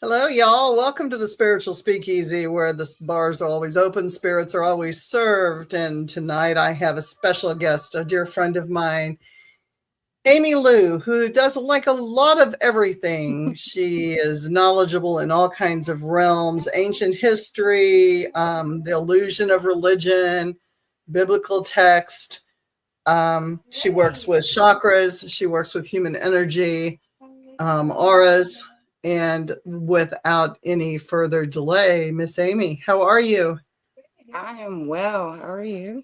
Hello, y'all. Welcome to the Spiritual Speakeasy, where the bars are always open, spirits are always served. And tonight I have a special guest, a dear friend of mine, Amy Lou, who does like a lot of everything. She is knowledgeable in all kinds of realms, ancient history, the illusion of religion, biblical text. She works with chakras. She works with human energy, auras. And without any further delay, Miss Amy, how are you? I am well. How are you?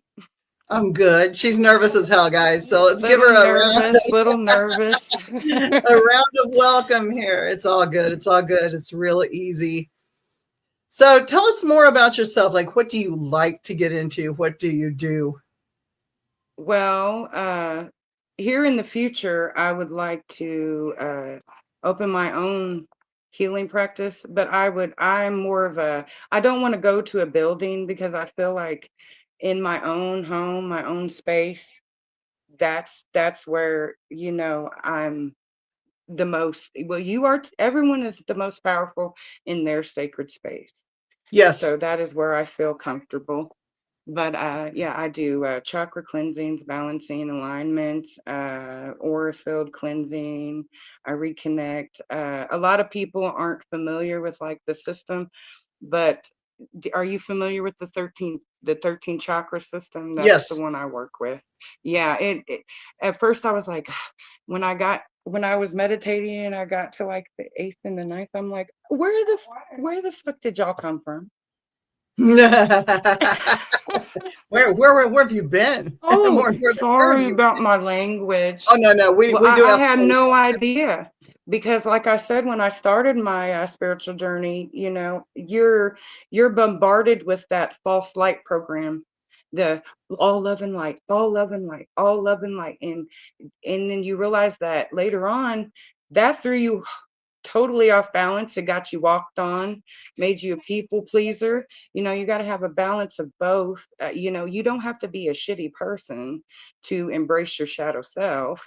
I'm good. She's nervous as hell, guys. So let's give Little her a round nervous, little nervous. a round of welcome here. It's all good. It's all good. It's real easy. So tell us more about yourself. Like, what do you like to get into? What do you do? Well, here in the future, I would like to open my own healing practice, but I'm more of I don't want to go to a building because I feel like in my own home, my own space, that's where, I'm the most, well, everyone is the most powerful in their sacred space. Yes. So that is where I feel comfortable. But yeah, I do chakra cleansings, balancing, alignment, aura field cleansing. I reconnect. A lot of people aren't familiar with like the system, but are you familiar with the 13 chakra system? That's the Yes. one I work with. Yeah, it at first I was like, when I was meditating and I got to like the eighth and the ninth, I'm like, where the fuck did y'all come from? where have you been? Oh, More important, where have sorry you about been? my language. Oh no, we Well, we do I have had full. no idea because, like I said, when I started my spiritual journey, you're bombarded with that false light program, the all love and light, all love and light, all love and light, and then you realize that later on, that threw you totally off balance. It got you walked on, made you a people pleaser. You got to have a balance of both. You don't have to be a shitty person to embrace your shadow self.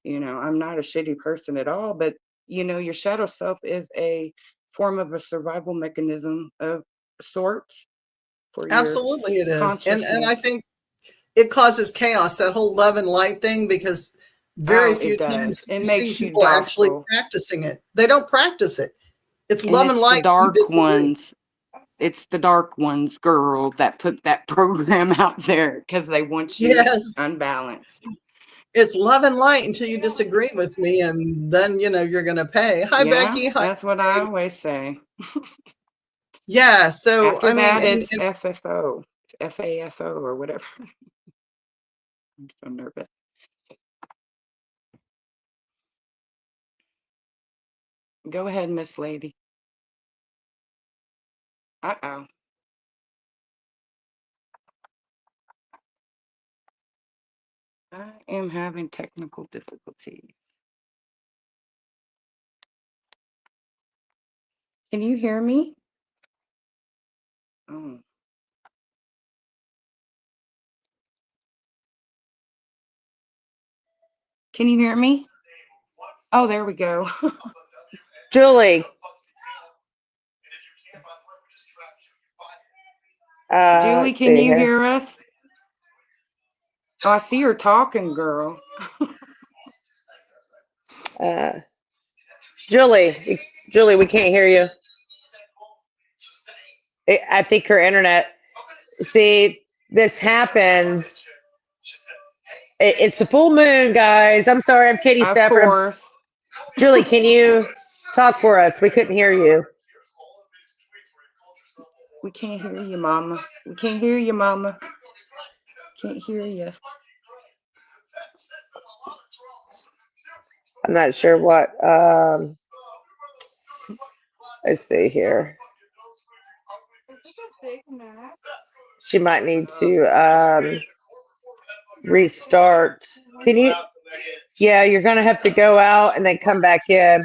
I'm not a shitty person at all, but your shadow self is a form of a survival mechanism of sorts for your Absolutely it is. And I consciousness. think it causes chaos, that whole love and light thing, because very Oh, it few times does. do It you see makes you people actually docile. practicing it. They don't practice it. It's And love and it's the light. We dark disagree. ones. It's the dark ones, girl, that put that program out there because they want you Yes. unbalanced. It's love and light until you disagree with me, and then you're gonna pay. Hi Yeah, Becky. Hi that's what I Craig. always say. Yeah. So After I mean, that, and, it's FFO, FAFO, or whatever. I'm so nervous. Go ahead, Miss Lady. Uh-oh. I am having technical difficulties. Can you hear me? Oh, can you hear me? Oh, there we go. Julie, Julie, let's can see you here. hear us? Oh, I see her talking, girl. Uh, Julie, we can't hear you. I think her internet. See, this happens. It's the full moon, guys. I'm sorry, I'm Katie Of Stafford. course. Julie, can you talk for us? We couldn't hear you. We can't hear you, Mama. We can't hear you, Mama. Can't hear you. I'm not sure what. Let's see here. She might need to restart. Can you? Yeah, you're gonna have to go out and then come back in.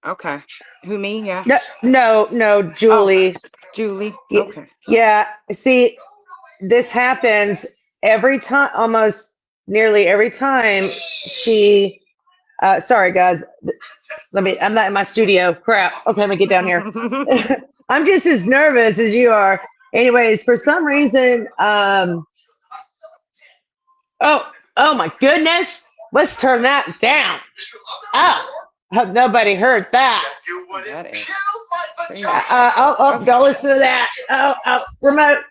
Okay. Who, me? Yeah. No, Oh, Julie. Julie. Y- Okay. Yeah, see, this happens every time, almost nearly every time she. Sorry, guys. I'm not in my studio. Crap. Okay, let me get down here. I'm just as nervous as you are. Anyways, for some reason, oh my goodness. Let's turn that down. Oh, I hope nobody heard that. That is crazy. Don't listen to that. Remote.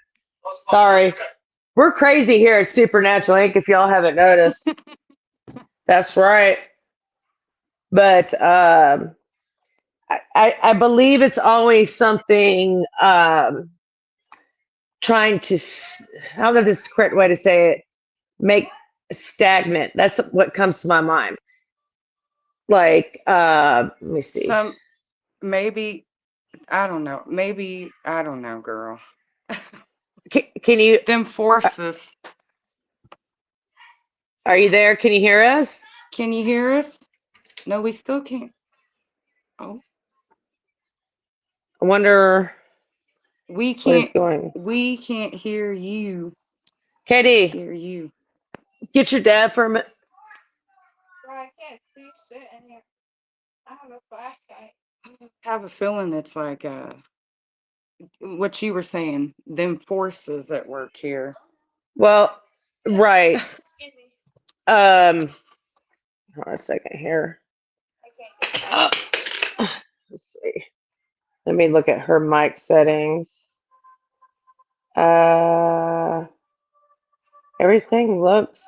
Sorry. We're crazy here at Supernatural Inc. if y'all haven't noticed. That's right. But I believe it's always something trying to, I don't know if this is the correct way to say it, make stagnant. That's what comes to my mind. Like, let me see. Maybe, I don't know. Maybe, I don't know, girl. Can you, Them forces. are you there? Can you hear us? Can you hear us? No, we still can't. Oh, I wonder we what is can't. going. We can't hear you. Katie, Hear you. get your dad for a minute. I can't see shit in here. I have a flashlight. I have a feeling it's like what you were saying. Them forces at work here. Well, right. Excuse me. Hold on a second here. I can't. Let's see. Let me look at her mic settings. Everything looks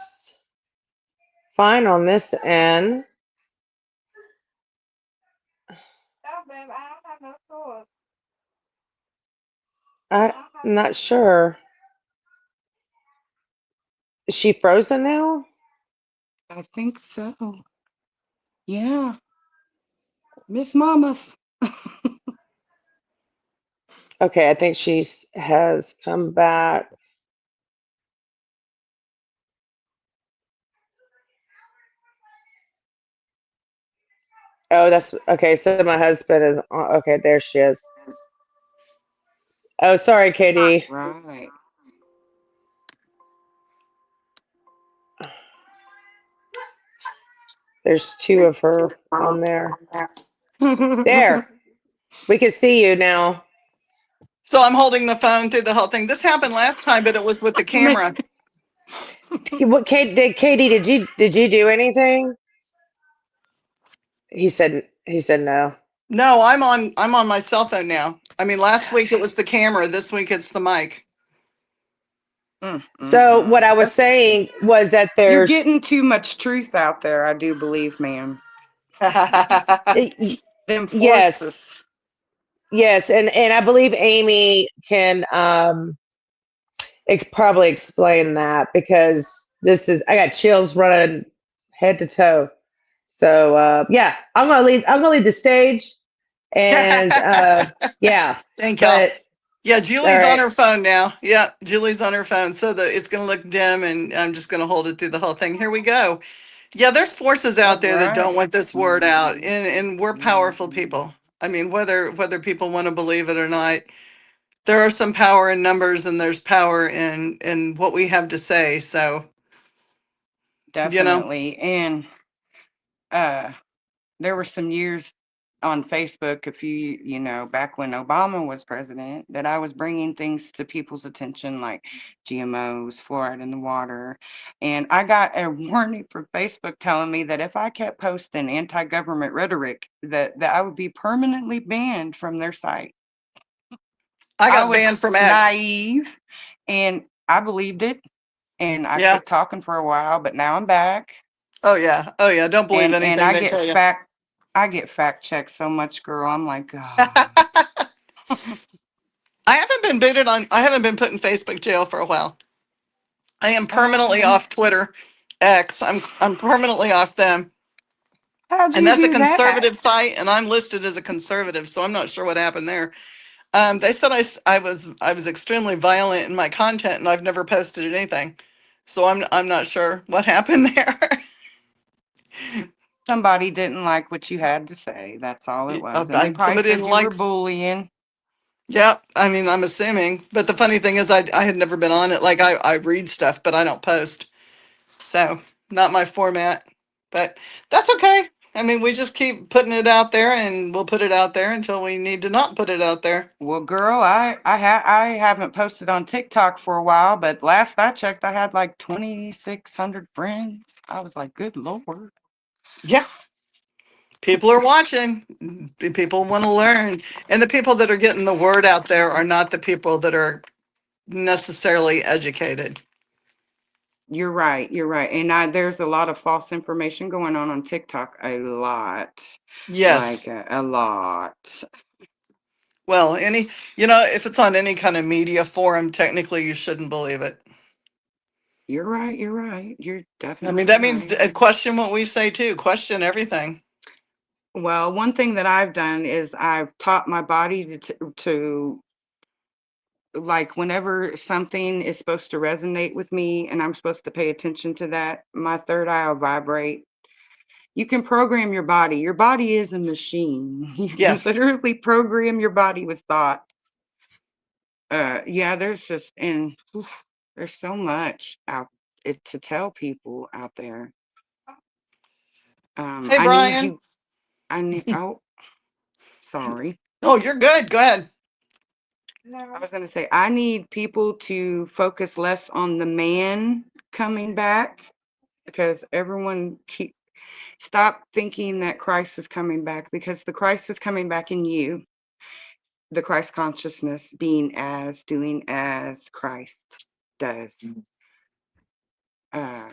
fine on this end. No, babe, I don't have no tools. I'm not sure. Is she frozen now? I think so. Yeah. Miss Mamas. Okay, I think she has come back. Oh, that's okay. So my husband is okay. There she is. Oh, sorry, Katie. Right. There's two of her on there. There. We can see you now. So I'm holding the phone through the whole thing. This happened last time, but it was with the camera. What, Katie, did you do anything? He said no. No, I'm on my cell phone now. I mean, last week it was the camera. This week it's the mic. So what I was saying was that You're there's getting too much truth out there, I do believe, ma'am. Them forces. Yes, and I believe Amy can probably explain that because I got chills running head to toe. So yeah, I'm gonna leave the stage, and yeah. Thank y'all. But Yeah, Julie's all right. on her phone now. Yeah, Julie's on her phone. So it's going to look dim and I'm just going to hold it through the whole thing. Here we go. Yeah, there's forces out there that don't want this word out. And we're powerful people. I mean, whether people want to believe it or not, there are some power in numbers and there's power in what we have to say. So, Definitely. And there were some years on Facebook, back when Obama was president, that I was bringing things to people's attention like GMOs, fluoride in the water. And I got a warning from Facebook telling me that if I kept posting anti-government rhetoric, that I would be permanently banned from their site. I got was banned from X. naive, and I believed it. And I kept talking for a while, but now I'm back. Oh yeah. Don't believe anything and they tell you. I get fact checked so much, girl. I'm like, God. I haven't been put in Facebook jail for a while. I am permanently off Twitter, X. I'm permanently off them. How'd you And that's a do that? conservative site, and I'm listed as a conservative, so I'm not sure what happened there. They said I was extremely violent in my content, and I've never posted anything, so I'm not sure what happened there. Somebody didn't like what you had to say. That's all it was. And they probably Somebody said didn't you were like. bullying. Yep, I mean I'm assuming, but the funny thing is I had never been on it. Like I read stuff, but I don't post, so not my format. But that's okay. I mean, we just keep putting it out there, and we'll put it out there until we need to not put it out there. Well, girl, I haven't posted on TikTok for a while, but last I checked, I had like 2,600 friends. I was like, good Lord. Yeah, people are watching. People want to learn, and the people that are getting the word out there are not the people that are necessarily educated. You're right. You're right. And there's a lot of false information going on TikTok. A lot. Yes. Like a lot. Well, if it's on any kind of media forum, technically you shouldn't believe it. You're right. You're right. You're I mean, definitely that means right. question what we say too. Question everything. Well, one thing that I've done is I've taught my body to like whenever something is supposed to resonate with me and I'm supposed to pay attention to that, my third eye will vibrate. You can program your body. Your body is a machine. You can Yes. literally program your body with thought. Yeah, there's so much to tell people out there. Hey, I need Brian. you. I need. Oh, sorry. Oh, you're good. Go ahead. I was going to say, I need people to focus less on the man coming back because everyone stop thinking that Christ is coming back because the Christ is coming back in you. The Christ consciousness doing as Christ does. Uh,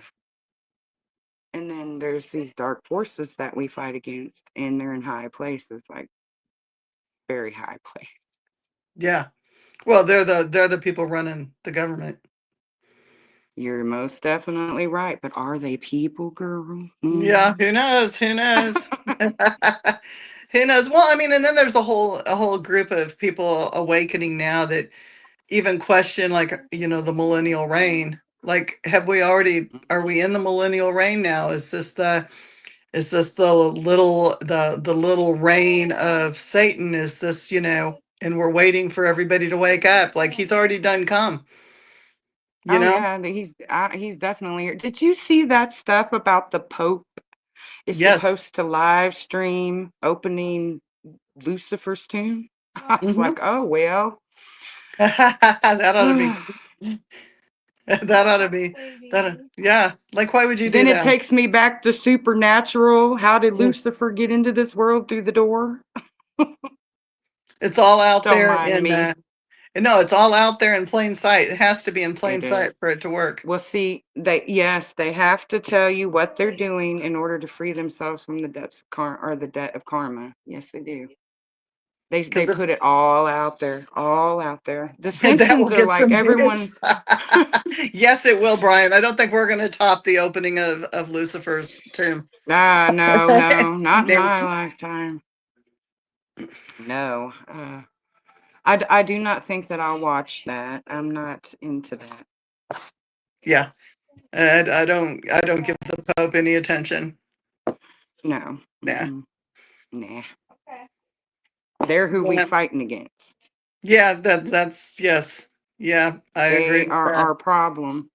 and then there's these dark forces that we fight against, and they're in high places, like very high places. Yeah. Well, they're the people running the government. You're most definitely right, but are they people, girl? Yeah. Who knows? Who knows? Who knows? Well, I mean, and then there's a whole group of people awakening now that even question, like, the millennial reign. Like, are we in the millennial reign now? Is this the little reign of Satan? Is this, and we're waiting for everybody to wake up? Like, he's already done come, you Oh know? yeah, he's definitely here. Did you see that stuff about the Pope is Yes. supposed to live stream opening Lucifer's tomb? I was Hmm. like, oh well. That ought to be, Then that ought to be, yeah. Like, why would you do it that? takes me back to supernatural. How did Mm. Lucifer get into this world through the door? It's all out Don't there mind in, me. no, it's all out there in plain sight. It has to be in plain It is. sight for it to work. Well, see, they have to tell you what they're doing in order to free themselves from the debts or the debt of karma. Yes, they do. They Because if put it all out there, all out there. The that will Simpsons are get like some hits. everyone. Yes, it will, Brian. I don't think we're going to top the opening of Lucifer's tomb. Ah, no, no, not in Never. my lifetime. No, I do not think that I'll watch that. I'm not into that. Yeah, I don't give the Pope any attention. No, Yeah, nah. Okay. They're who we yeah, fighting against. yeah. That's yes. Yeah, I agree They with are that. our problem.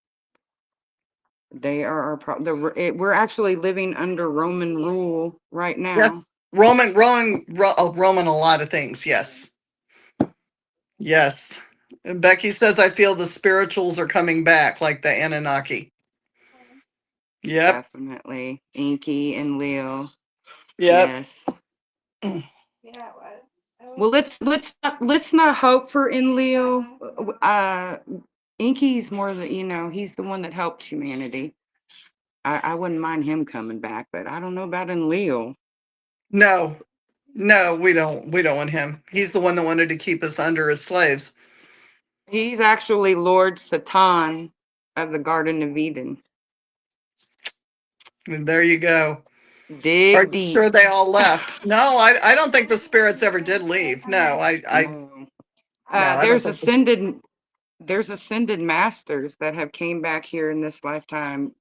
They are our problem. We're actually living under Roman rule right now. Yes, Roman, a lot of things. Yes, yes. And Becky says I feel the spirituals are coming back, like the Anunnaki. Yep, Definitely. Inky and Leo. yep. Yes. Yeah, it was. Well, let's not hope for Enlil. Inky's more the he's the one that helped humanity. I wouldn't mind him coming back, but I don't know about Enlil. No, no, we don't want him. He's the one that wanted to keep us under as slaves. He's actually Lord Satan of the Garden of Eden. And there you go. Are Dig you sure deep. they all left? No, I don't think the spirits ever did leave. No, No. no, I don't There's think this. ascended masters that have came back here in this lifetime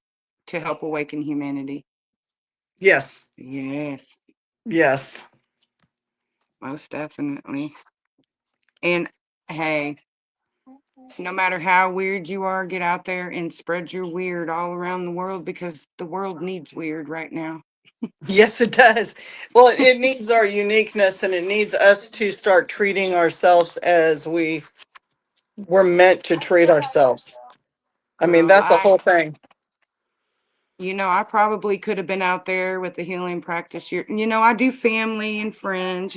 to help awaken humanity. Yes, Yes, yes. most definitely. And hey, no matter how weird you are, get out there and spread your weird all around the world because the world needs weird right now. Yes, it does. Well, it needs our uniqueness, and it needs us to start treating ourselves as we were meant to treat ourselves. I mean, Girl, that's a whole thing. I probably could have been out there with the healing practice. I do family and friends,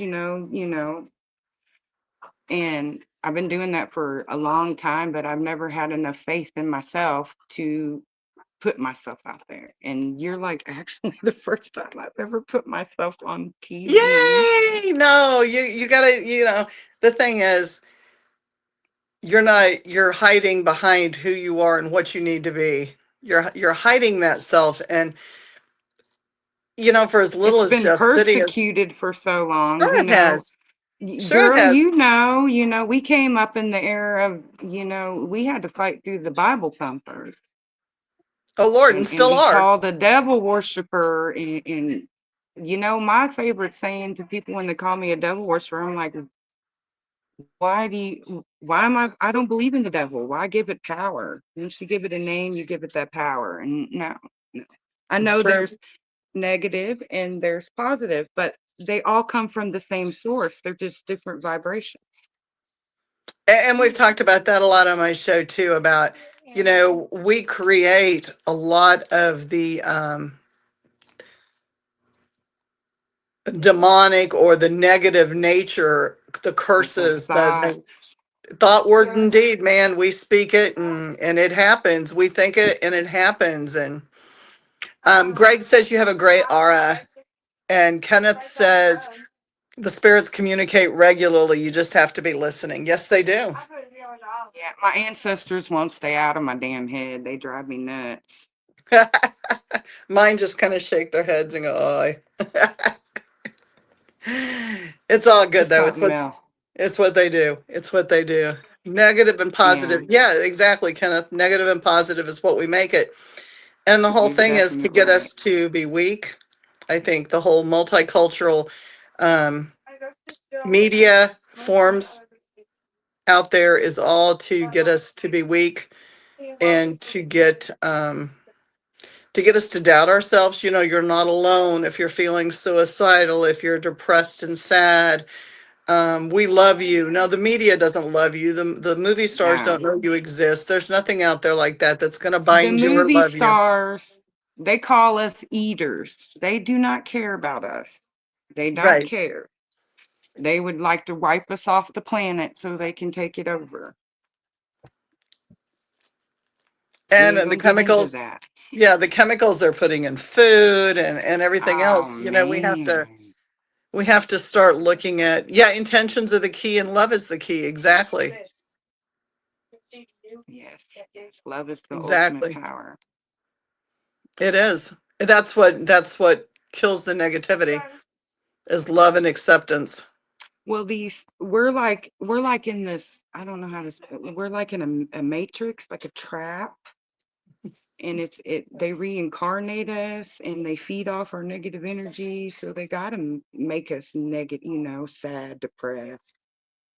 and I've been doing that for a long time, but I've never had enough faith in myself to put myself out there. And you're like actually the first time I've ever put myself on TV. Yay! No, you gotta, the thing is, you're hiding behind who you are and what you need to be. You're hiding that self, and for as little It's as been Jeff City is, persecuted for so long, sure it has. Sure it Girl, has. we came up in the era of, we had to fight through the Bible thumpers Oh Lord, and and still be are. called a devil worshiper. And my favorite saying to people when they call me a devil worshiper, I'm like, I don't believe in the devil. Why give it power? Once you give it a name, you give it that power. And no, no. I It's know true. there's negative and there's positive, but they all come from the same source. They're just different vibrations. And we've talked about that a lot on my show too, about, we create a lot of the demonic or the negative nature, the With those curses, the thoughts. thought, word, and deed, man. We speak it, and it happens. We think it and it happens. And Greg says you have a great aura. And Kenneth says the spirits communicate regularly. You just have to be listening. Yes, they do. Yeah, my ancestors won't stay out of my damn head. They drive me nuts. Mine just kind of shake their heads and go, "Oh." It's all good It's though. It's something what else. it's what they do. It's what they do. Negative and Yeah, positive. Yeah, exactly, Kenneth. Negative and positive is what we make it. And the whole you're thing is to definitely get right. us to be weak. I think the whole multicultural um, media forms out there is all to get us to be weak and to get us to doubt ourselves. You're not alone if you're feeling suicidal, if you're depressed and sad. We love you. No, the media doesn't love you. The movie stars No. don't know you exist. There's nothing out there like that that's going to The bind you or movie love you. stars, they call us eaters. They do not care about us. They don't Right. care. They would like to wipe us off the planet so they can take it over. We And ain't the gonna get into chemicals, that. yeah, the chemicals they're putting in food and everything Oh else. man. We have to start looking at, yeah, intentions are the key and love is the key. Exactly. Yes. Love is the ultimate Exactly. power. It is. That's what kills the negativity is love and acceptance. Well, we're like in this, I don't know how to we're like in a matrix, like a trap. And they reincarnate us and they feed off our negative energy. So they gotta make us negative, sad, depressed.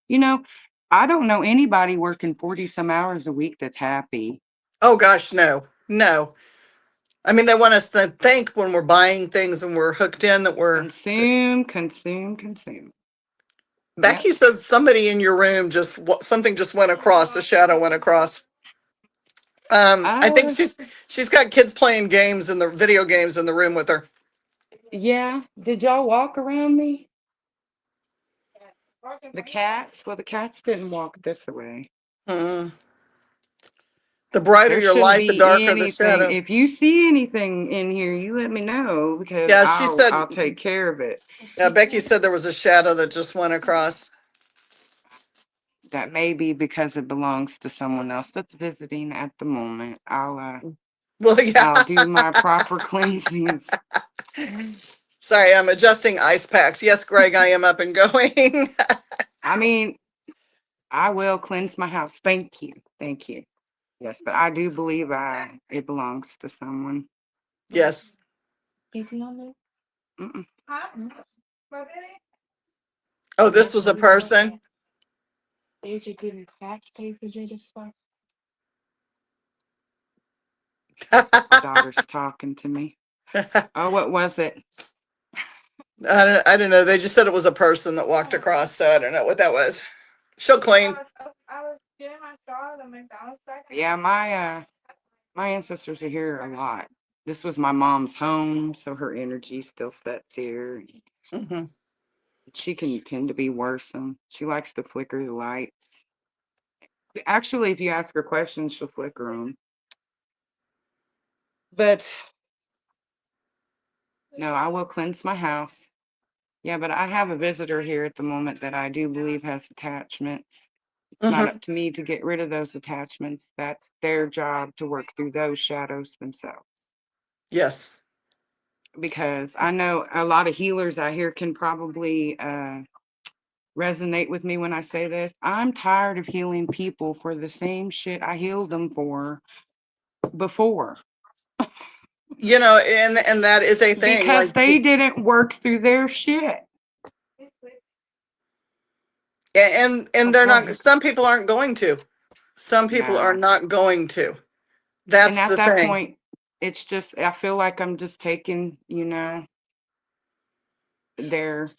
You know, I don't know anybody working 40 some hours a week that's happy. Oh gosh, no. No. I mean, they want us to think when we're buying things and we're hooked in that we're. Consume, consume, consume. Yep. Becky says somebody in your room something just went across, a shadow went across. I think Uh, she's got kids playing games in the video games in the room with her. yeah. Did y'all walk around me? The cats? Well, the cats didn't walk this way. Mm. The brighter There your shouldn't light, the be darker the anything. shadow. If you see anything in here, you let me know because Yeah, she said. I'll take care of it. Yeah, Becky said there was a shadow that just went across. That may be because it belongs to someone else that's visiting at the moment. Well, yeah. I'll do my proper cleansings. Sorry, I'm adjusting ice packs. Yes, Greg, I am up and going. I mean, I will cleanse my house. Thank you. Thank you. Yes, but I do believe it belongs to someone. Yes. Mm-mm. Oh, this was a person. My daughter's talking to me. Oh, what was it? I don't know. They just said it was a person that walked across, so I don't know what that was. She'll clean. I was getting my dog at the McDonald's back. Yeah, my ancestors are here a lot. This was my mom's home, so her energy still sets here. Hmm. She can tend to be worrisome. She likes to flicker the lights. Actually, if you ask her questions, she'll flicker them. But no, I will cleanse my house. Yeah, but I have a visitor here at the moment that I do believe has attachments. It's not Hmm. up to me to get rid of those attachments. That's their job to work through those shadows themselves. Yes. Because I know a lot of healers out here can probably resonate with me when I say this. I'm tired of healing people for the same shit I healed them for before And that is a thing. because Like, they didn't work through their shit. and Oh, they're go not. ahead. Some people aren't going to. Some people are No. not going to. And That's at the that thing. point, it's just, I feel like I'm just taking, their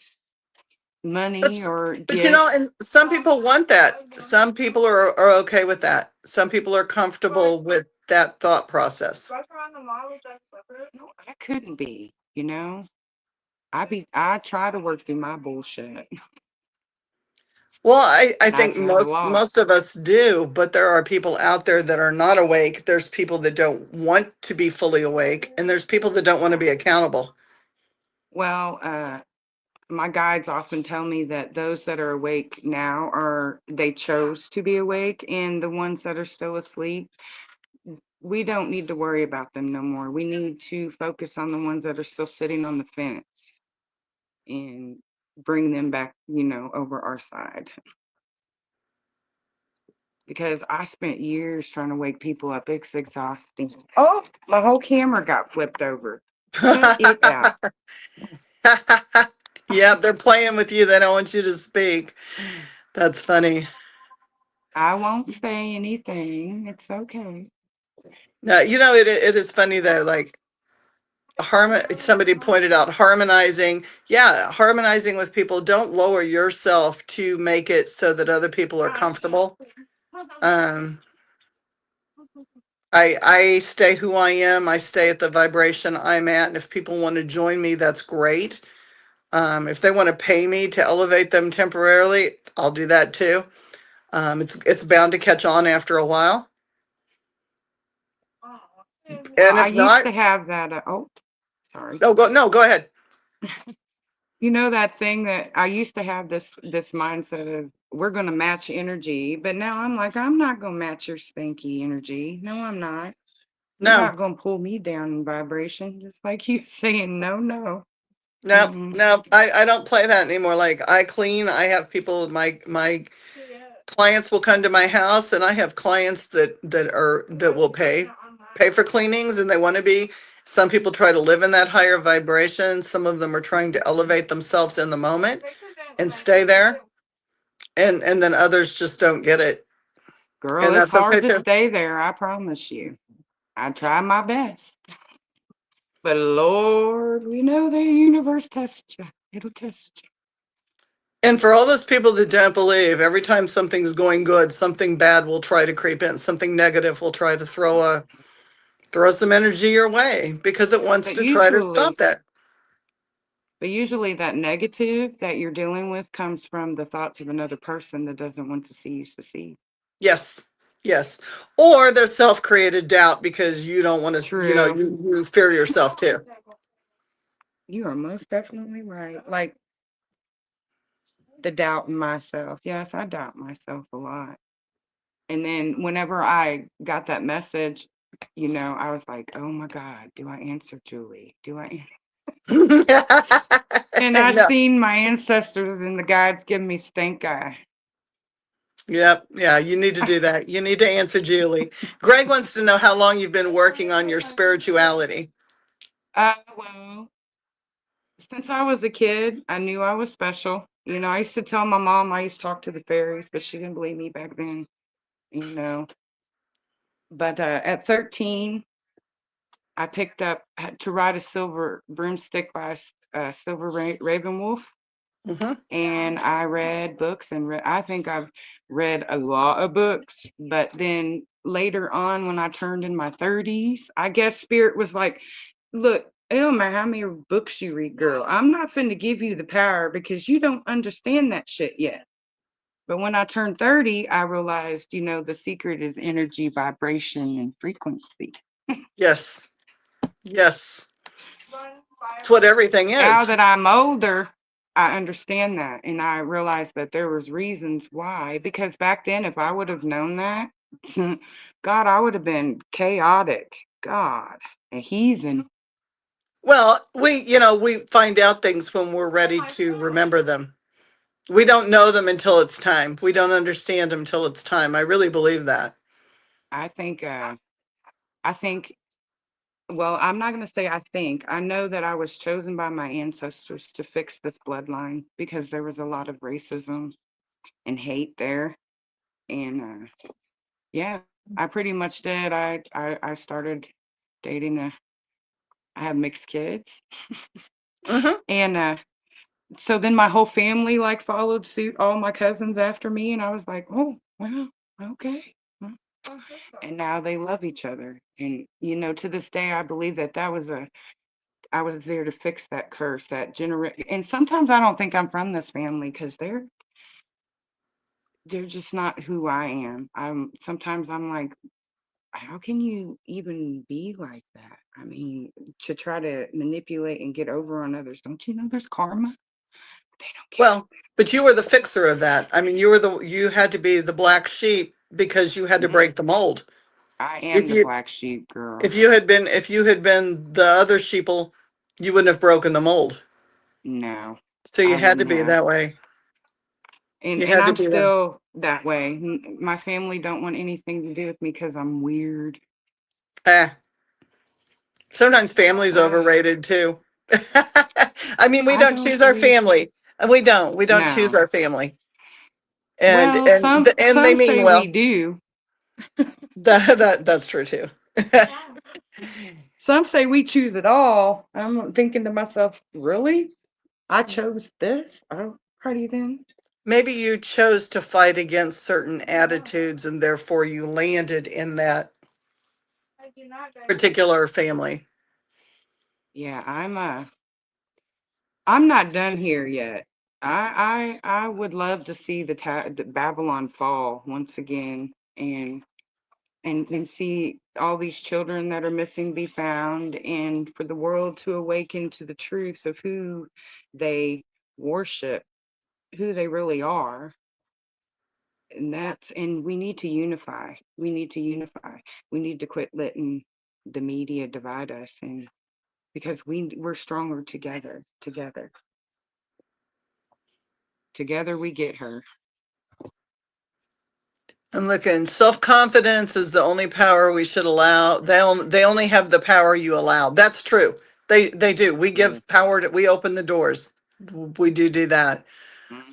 But money or but gifts. and some people want that. Some people are okay with that. Some people are comfortable with that thought process. Walk around the mall with that slipper. No, I couldn't be, I try to work through my bullshit. Well, I And I've think had a lot. most of us do, but there are people out there that are not awake. There's people that don't want to be fully awake, and there's people that don't want to be accountable. Well, my guides often tell me that those that are awake now they chose to be awake, and the ones that are still asleep, we don't need to worry about them no more. We need to focus on the ones that are still sitting on the fence and bring them back, over our side. Because I spent years trying to wake people up. It's exhausting. Oh, my whole camera got flipped over. Cut it out. Yeah, they're playing with you. They don't want you to speak. That's funny. I won't say anything. It's okay. No, it is funny though. Like somebody pointed out harmonizing. Yeah, harmonizing with people. Don't lower yourself to make it so that other people are comfortable. Um, I stay who I am. I stay at the vibration I'm at, and if people want to join me, that's great. If they want to pay me to elevate them temporarily, I'll do that too. It's bound to catch on after a while, Well, and I if used not, to have that. Sorry. no, go ahead. You know that thing that I used to have this mindset of we're gonna match energy, but now I'm like, I'm not gonna match your stinky energy. No, I'm not. You're No, not gonna pull me down in vibration, just like you saying no, no. no, Mm-mm. no. I don't play that anymore. Like I clean. I have people. My clients will come to my house, and I have clients that will pay for cleanings, and they want to be. Some people try to live in that higher vibration. Some of them are trying to elevate themselves in the moment and stay there, and then others just don't get it, Girl, and it's that's okay hard to too. stay there, I promise you. I try my best. But Lord, we know the universe tests you. It'll test you. And for all those people that don't believe, every time something's going good, something bad will try to creep in. Something negative will try to throw some energy your way because it wants But to try to usually, stop that. but usually that negative that you're dealing with comes from the thoughts of another person that doesn't want to see you succeed. Yes, yes. Or there's self-created doubt because you don't want to, True. you fear yourself too. You are most definitely right. Like the doubt in myself. Yes, I doubt myself a lot. And then whenever I got that message, I was like, oh my God, do I answer Julie? Do I? And I've No. seen my ancestors and the guides give me stink eye. Yep. Yeah, you need to do that. You need to answer Julie. Greg wants to know how long you've been working on your spirituality. Well, since I was a kid, I knew I was special. I used to tell my mom I used to talk to the fairies, but she didn't believe me back then, you know. But at 13, I picked up To Ride a Silver Broomstick by Silver Raven Wolf. Hmm. And I read books and I think I've read a lot of books, but then later on when I turned in my 30s, I guess spirit was like, look, it don't matter how many books you read, girl. I'm not finna give you the power because you don't understand that shit yet. But when I turned 30, I realized, the secret is energy, vibration, and frequency. Yes. Yes. It's what everything Now is. that I'm older, I understand that. And I realized that there was reasons why. Because back then, if I would have known that, God, I would have been chaotic. God, a heathen. Well, we find out things when we're ready to remember them. We don't know them until it's time. We don't understand them until it's time. I really believe that. I think, well, I'm not going to say I think. I know that I was chosen by my ancestors to fix this bloodline because there was a lot of racism and hate there. And yeah, I pretty much did. I started dating I have mixed kids. Hmm. And so then my whole family like followed suit, all my cousins after me, and I was like, oh, well, okay. Well. And now they love each other. And to this day, I believe that I was there to fix that curse, that generation. And sometimes I don't think I'm from this family because they're just not who I am. Sometimes I'm like, how can you even be like that? I mean, to try to manipulate and get over on others. Don't you know there's karma? They don't care. Well, but you were the fixer of that. I mean, you had to be the black sheep because you had to Mhm. break the mold. I If am the you black sheep girl. if you had been the other sheeple, you wouldn't have broken the mold. No, So you I had to wouldn't be have. that way. And You and had to I'm be that. still that way. My family don't want anything to do with me because I'm weird. Ah, sometimes family's Ah, overrated too. I mean, we I don't don't choose our believe. family, and we don't choose No. our family, and Well, and some and they some mean say we well. do. That's true too. Some say we choose it all. I'm thinking to myself, really? I chose this? Oh, party then. Maybe you chose to fight against certain attitudes, and therefore you landed in that particular family. Yeah, I'm not done here yet. I would love to see the Babylon fall once again and see all these children that are missing be found and for the world to awaken to the truth of who they worship, who they really are. And we need to unify. We need to unify. We need to quit letting the media divide us and because we're stronger together. Together we get her. And looking, self-confidence is the only power we should allow. They only have the power you allow. That's true. They do. We True. give power to, we open the doors. We do that.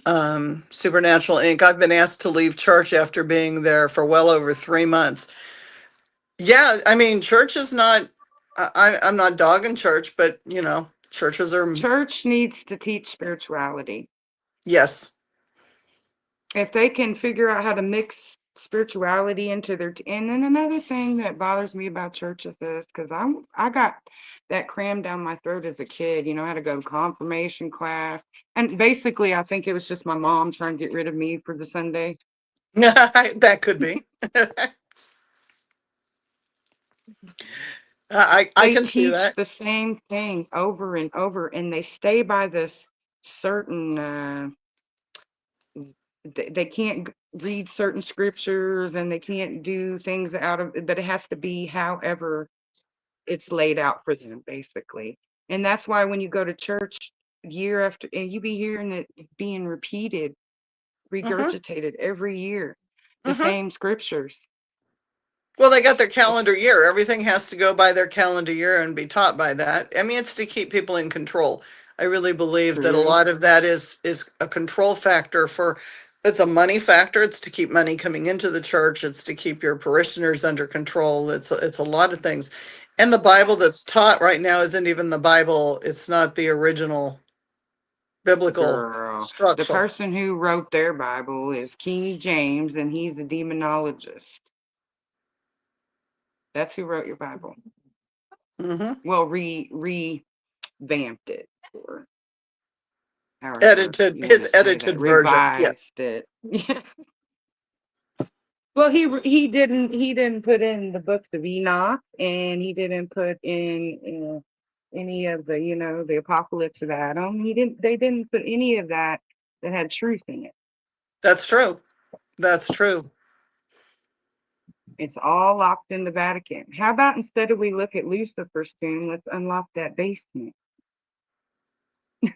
Mm. Supernatural Inc. I've been asked to leave church after being there for well over 3 months. Yeah, I mean, church is not. I'm not dogging church, but churches are. Church needs to teach spirituality. Yes. If they can figure out how to mix spirituality into and then another thing that bothers me about churches is because I got that crammed down my throat as a kid. I had to go to confirmation class, and basically I think it was just my mom trying to get rid of me for the Sunday. That could be. I They can see teach that. the same things over and over, and they stay by this certain they can't read certain scriptures and they can't do things out of but it has to be however it's laid out for them basically. And that's why when you go to church year after and you be hearing it being repeated, Hmm. regurgitated every year, the Hmm. same scriptures. Well, they got their It's calendar year. Everything has to go by their calendar year and be taught by that. I mean, it's to keep people in control. I really believe that a true. lot of that is a control factor for It's a money factor. It's to keep money coming into the church. It's to keep your parishioners under control. It's a lot of things. And the Bible that's taught right now isn't even the Bible. It's not the original biblical Girl, the structure. person who wrote their Bible is King James, and he's a demonologist. That's who wrote your Bible. Hmm. Well, revamped it, or however Edited, you want his to say that, edited version. Yeah, revised it. Well, he didn't put in the books of Enoch, and he didn't put in any of the the Apocalypse of Adam. They didn't put any of that had truth in it. that's true. That's true. It's all locked in the Vatican. How about instead of we look at Lucifer's tomb, let's unlock that basement.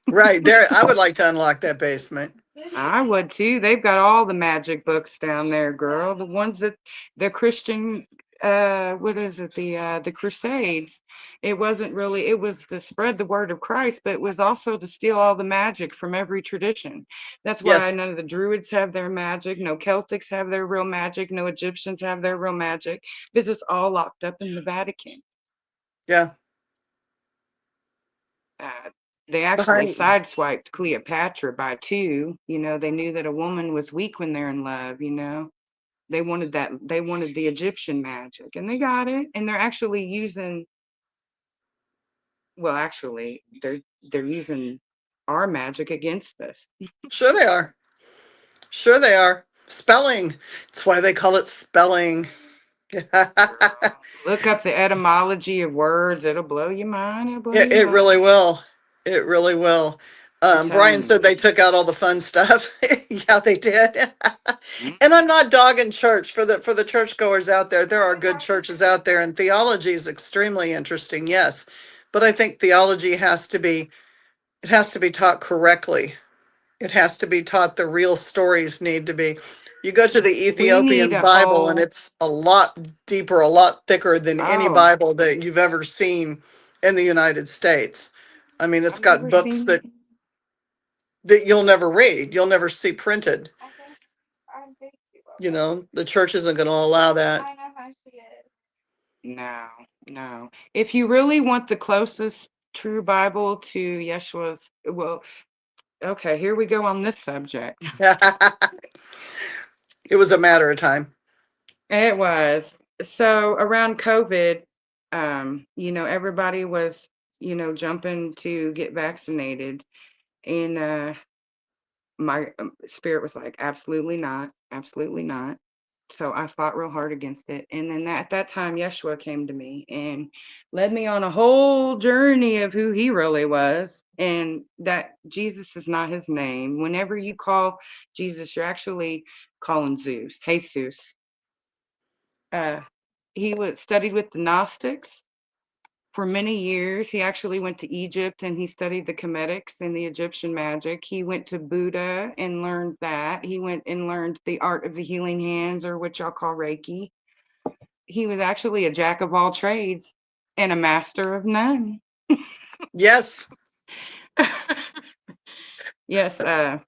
Right there. I would like to unlock that basement. I would too. They've got all the magic books down there, girl. The ones that the Christian, what is it? The Crusades. It wasn't really. It was to spread the word of Christ, but it was also to steal all the magic from every tradition. That's why Yes. none of the Druids have their magic. No Celtics have their real magic. No Egyptians have their real magic, because it's all locked up in the Vatican. Yeah. Uh, they actually Behind. sideswiped Cleopatra by two. They knew that a woman was weak when they're in love. They wanted that. They wanted the Egyptian magic, and they got it. And they're actually using. Well, actually, they're using our magic against us. Sure they are. Sure they are. Spelling. That's why they call it spelling. Look up the etymology of words. It'll blow your mind. It'll blow It, your it really mind. will. It really will. I'm Brian telling said you. they took out all the fun stuff. Yeah, they did. Mm. And I'm not dogging church for the churchgoers out there. There are good churches out there, and theology is extremely interesting. Yes, but I think theology has to be taught correctly. It has to be taught. The real stories need to be. You go to the We need Ethiopian a Bible, and whole. it's a lot deeper, a lot thicker than any Oh, Bible that you've ever seen in the United States. I mean, it's I've got never books seen. that you'll never read, you'll never see printed. I think I'm big too. You know, the church isn't going to allow that. I know how she is. No, no. If you really want the closest true Bible to Yeshua's, well, okay, here we go on this subject. It was a matter of time. It was. So around COVID, everybody was, jumping to get vaccinated. And my spirit was like, absolutely not, absolutely not. So I fought real hard against it. And then at that time, Yeshua came to me and led me on a whole journey of who he really was. And that Jesus is not his name. Whenever you call Jesus, you're actually calling Zeus. Hey, Zeus. Uh, he studied with the Gnostics for many years. He actually went to Egypt and he studied the Cometics and the Egyptian magic. He went to Buddha and learned that. He went and learned the art of the healing hands, or what y'all call Reiki. He was actually a jack of all trades and a master of none. Yes. Yes, That's,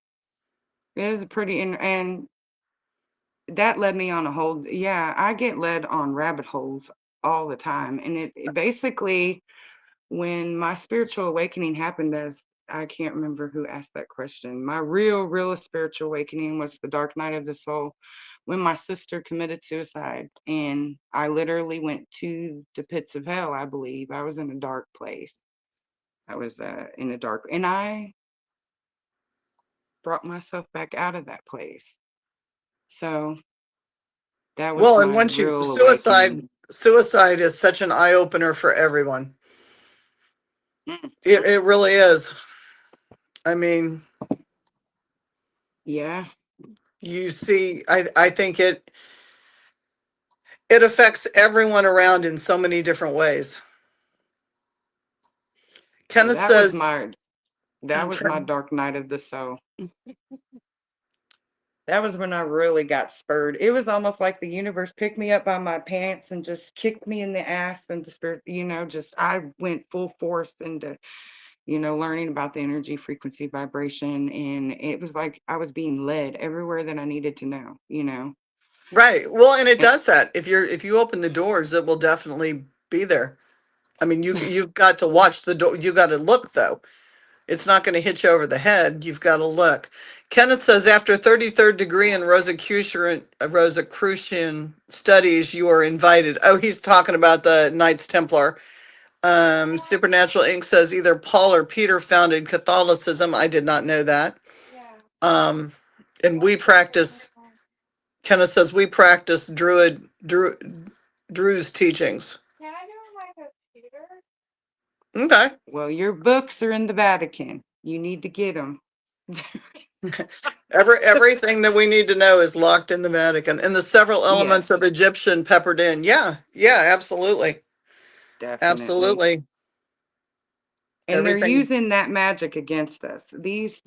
it is a pretty, and that led me on a whole, yeah, I get led on rabbit holes all the time. And it basically, when my spiritual awakening happened, as I can't remember who asked that question, my real spiritual awakening was the dark night of the soul, when my sister committed suicide. And I literally went to the pits of hell. I believe I was in a dark place. I was in a dark, and I brought myself back out of that place. So that was well, and my once you real awakening. suicide is such an eye opener for everyone. Mm. It really is. I mean, Yeah. you see, I think it affects everyone around in so many different ways. Well, Kenneth says, that was my dark night of the soul. That was when I really got spurred. It was almost like the universe picked me up by my pants and just kicked me in the ass, and the spirit, just I went full force into learning about the energy, frequency, vibration. And it was like I was being led everywhere that I needed to know. Right. Well, and it And does that. If you open the doors, it will definitely be there. I mean, you've got to watch the door. You got to look though. It's not going to hit you over the head. You've got to look. Kenneth says after 33rd degree in Rosicrucian studies, you are invited. Oh, he's talking about the Knights Templar. Supernatural Inc. says either Paul or Peter founded Catholicism. I did not know that. Yeah. Um, and we practice, Kenneth says we practice Drew's teachings. Can I do my computer? Okay. well, your books are in the Vatican. You need to get them. Everything that we need to know is locked in the Vatican, and the several elements Yes, of Egyptian peppered in. Yeah, yeah, absolutely, definitely. absolutely. And they're Everything. using that magic against us. These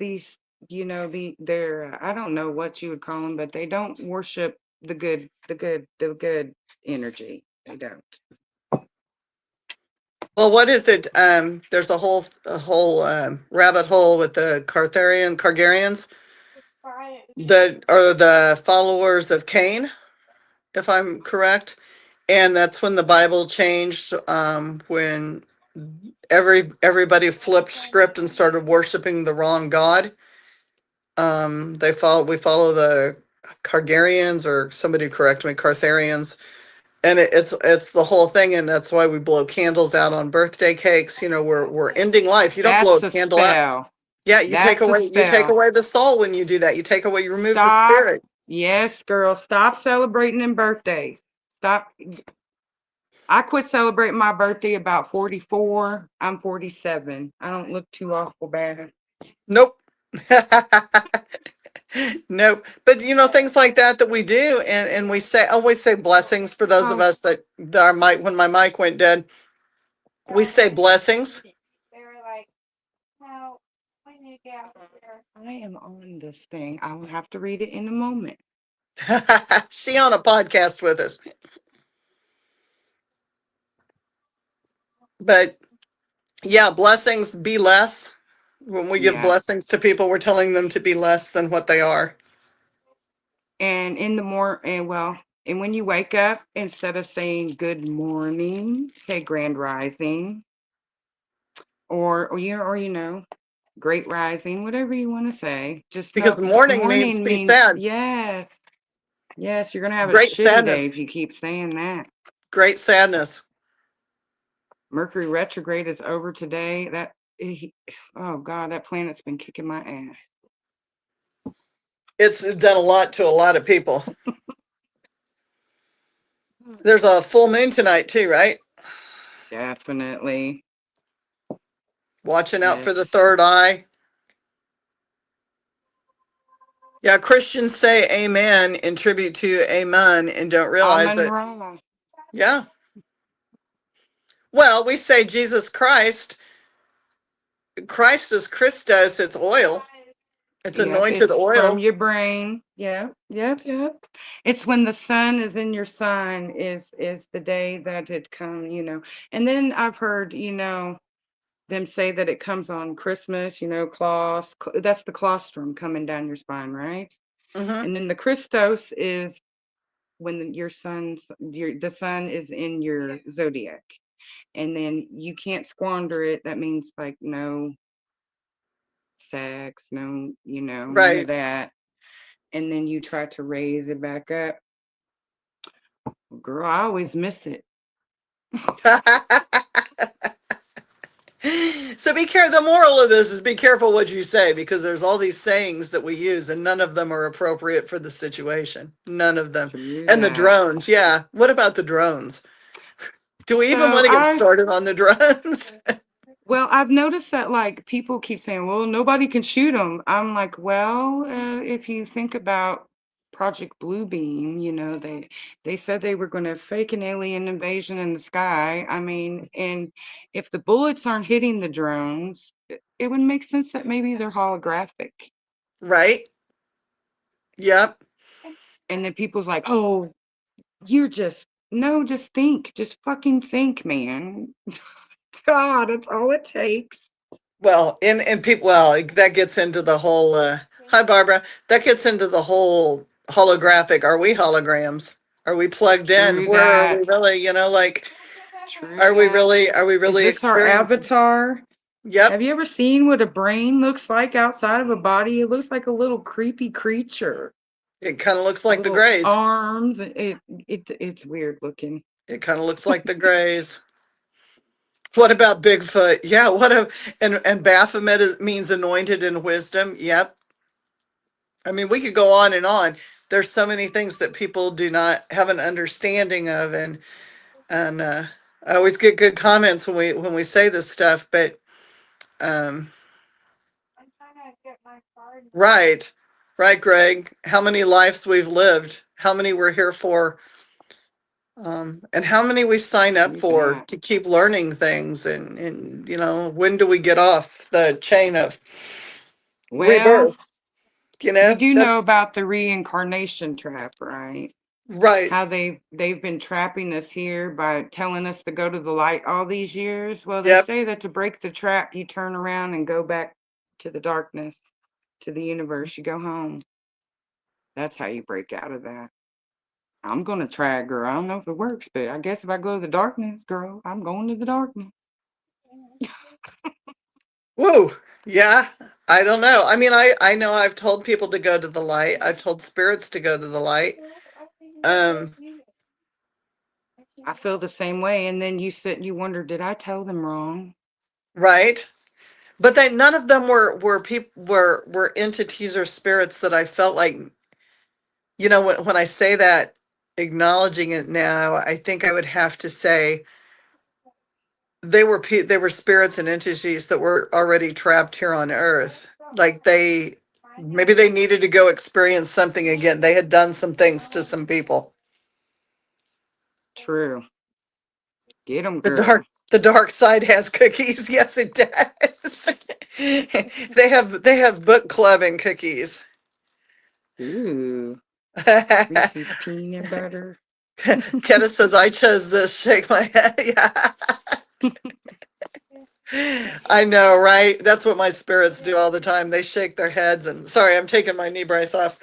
they're I don't know what you would call them, but they don't worship the good energy. They don't. Well, what is it? There's a whole rabbit hole with the Cargarians Try it. that are the followers of Cain, if I'm correct. And that's when the Bible changed, when everybody flipped script and started worshiping the wrong God. We follow the Cargarians, or somebody correct me, Cartharians, and it's the whole thing, and that's why we blow candles out on birthday cakes. We're ending life. You don't blow a That's a candle out. spell. Yeah, That's a you take spell. away the soul when you do that. You remove the Stop. spirit. Yes, girl. Stop celebrating them birthdays. Stop. I quit celebrating my birthday about 44. I'm 47. I don't look too awful bad. Nope. Nope. But things like that we do, and we always say blessings for those of Oh, us that our mic when my mic went dead. We say blessings. They were like, no, we need to get out of here. I am on this thing. I will have to read it in a moment. She on a podcast with us. But yeah, blessings be less. When we give Yeah. blessings to people, we're telling them to be less than what they are. And and when you wake up, instead of saying good morning, say grand rising, or great rising, whatever you want to say. Just Because know mourning means morning be means sad. yes. Yes, you're gonna have a Great shitty day sadness. if you keep saying that. Great sadness. Mercury retrograde is over today. Oh God, that planet's been kicking my ass. It's done a lot to a lot of people. There's a full moon tonight too, right? Definitely. Watching out for Yes. the third eye. Yeah, Christians say amen in tribute to amen and don't realize Amen it. Ra. Yeah. Well, we say Jesus Christ. Christ is Christos, it's oil. It's Yep, anointed it's from oil. your brain. Yep. It's when the sun is in your sign is the day that it come. And then I've heard, them say that it comes on Christmas, that's the colostrum coming down your spine, right? Hmm. And then the Christos is when the sun is in your zodiac. And then you can't squander it. That means like no sex, no, none of Right. that. And then you try to raise it back up. Girl, I always miss it. So be careful. The moral of this is be careful what you say, because there's all these sayings that we use and none of them are appropriate for the situation. None of them. True And the that. drones. Yeah. What about the drones? Do we even So want to get started on the drones? well, I've noticed that like people keep saying, well, nobody can shoot them. I'm like, well, if you think about Project Bluebeam, they said they were going to fake an alien invasion in the sky. I mean, and if the bullets aren't hitting the drones, it would make sense that maybe they're holographic. Right. Yep. And then people's like, oh, you're just think, just fucking think, man. God, that's all it takes. Well, and people, well, that gets into the whole, hi, Barbara, that gets into the whole holographic. Are we holograms? Are we plugged in? True Where are we that. really, like, True are we that. really, Is this our experiencing? avatar? Yep. Have you ever seen what a brain looks like outside of a body? It looks like a little creepy creature. It kind of looks like the Little Greys. arms. It's weird looking. It kind of looks like the Greys. What about Bigfoot? Yeah. And Baphomet means anointed in wisdom. Yep. I mean, we could go on and on. There's so many things that people do not have an understanding of, and I always get good comments when we say this stuff. But um, I'm trying to get my card. right, right, Greg. How many lives we've lived? How many we're here for? And how many we sign up True for that. to keep learning things, and when do we get off the chain of Well, rebirth? we do know That's about the reincarnation trap, right? right. How they've been trapping us here by telling us to go to the light all these years. Well, they Yep. say that to break the trap, you turn around and go back to the darkness, to the universe. You go home. That's how you break out of that. I'm gonna try it, girl. I don't know if it works, but I guess if I go to the darkness, girl, I'm going to the darkness. Whoa. Yeah. I don't know. I mean, I know I've told people to go to the light. I've told spirits to go to the light. Um, I feel the same way. And then you sit and you wonder, did I tell them wrong? right. But they none of them were people were entities or spirits that I felt like, when I say that, acknowledging it now, I think I would have to say they were spirits and entities that were already trapped here on earth. Like maybe they needed to go experience something again. They had done some things to some people. True. Get them, The girl. dark side has cookies. Yes, it does. They have book club and cookies. Ooh, Reese's peanut butter. Kenneth says I chose this. Shake my head. Yeah. I know, right? That's what my spirits do all the time. They shake their heads and sorry, I'm taking my knee brace off.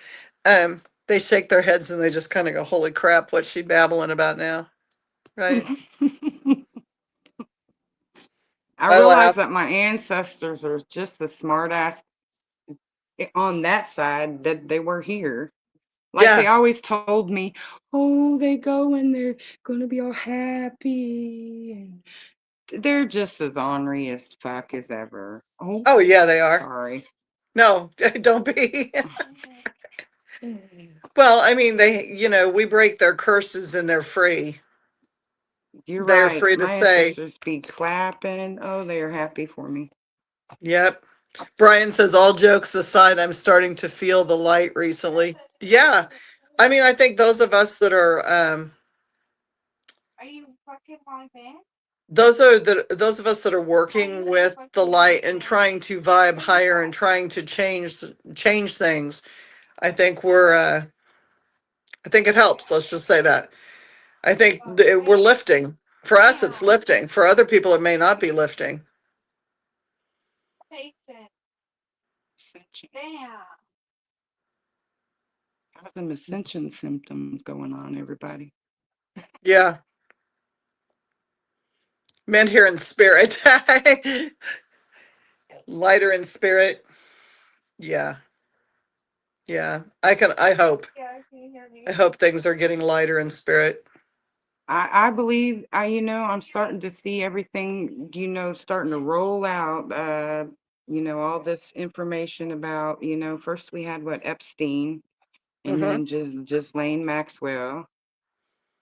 They shake their heads and they just kind of go, "Holy crap, what's she babbling about now?" Right? I I realize laugh. that my ancestors are just as smart ass on that side that they were here. Like they Yeah. always told me, oh, they go and they're gonna be all happy and they're just as ornery as fuck as ever. Oh, Oh yeah, they are. sorry. No, don't be. Well, I mean, we break their curses and they're free. You're They're right. free to My say, ancestors be clapping. Oh, they are happy for me. "Yep." Brian says, all jokes aside, I'm starting to feel the light recently. Yeah. I mean, I think those of us that are Are you fucking my fan? those of us that are working with the light and trying to vibe higher and trying to change things, I think I think it helps. Let's just say that. I think we're lifting. For us, it's lifting. For other people, it may not be lifting. Patient. Ascension. Damn. How's some ascension symptoms going on, everybody? Yeah. Men here in spirit. Lighter in spirit. Yeah. Yeah. I hope. Yeah, can you hear me? I hope things are getting lighter in spirit. I believe I'm starting to see everything, starting to roll out, all this information about, first we had what Epstein and Hmm. then just Lane Maxwell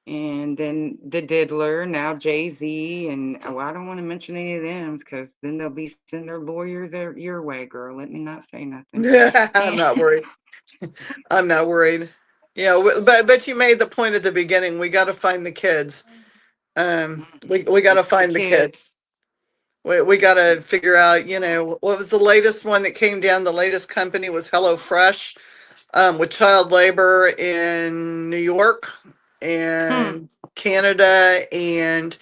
and then the diddler, now Jay-Z, and I don't want to mention any of them because then they'll be sending their lawyers your way, girl. Let me not say nothing. I'm not worried. I'm not worried. But you made the point at the beginning. We got to find the kids. We got to It's the find the kids. kids. We got to figure out. What was the latest one that came down? The latest company was HelloFresh, with child labor in New York Hmm. and Canada, and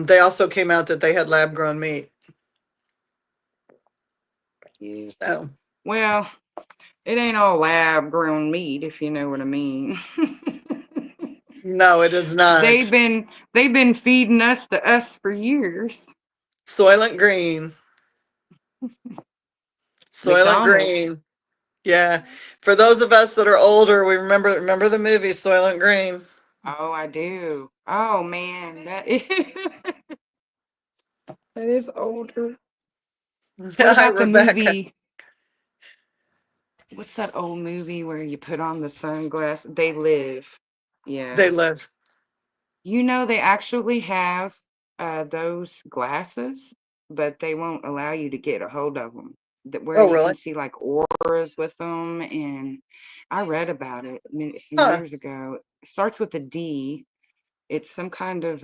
they also came out that they had lab grown meat. Yeah. So Well, it ain't all lab grown meat, if you know what I mean. no, it is not. They've been feeding us to us for years. Soylent Green. Soylent McDonald's. Green. Yeah. For those of us that are older, we remember the movie Soylent Green. Oh, I do. Oh man, that is that is older. What Hi, about the Rebecca. movie? What's that old movie where you put on the sunglasses? They Live. They Yeah. live. You know, they actually have those glasses, but they won't allow you to get a hold of them. That where Oh, you really? can see like auras with them, and I read about it some Huh. years ago. It starts with a D. It's some kind of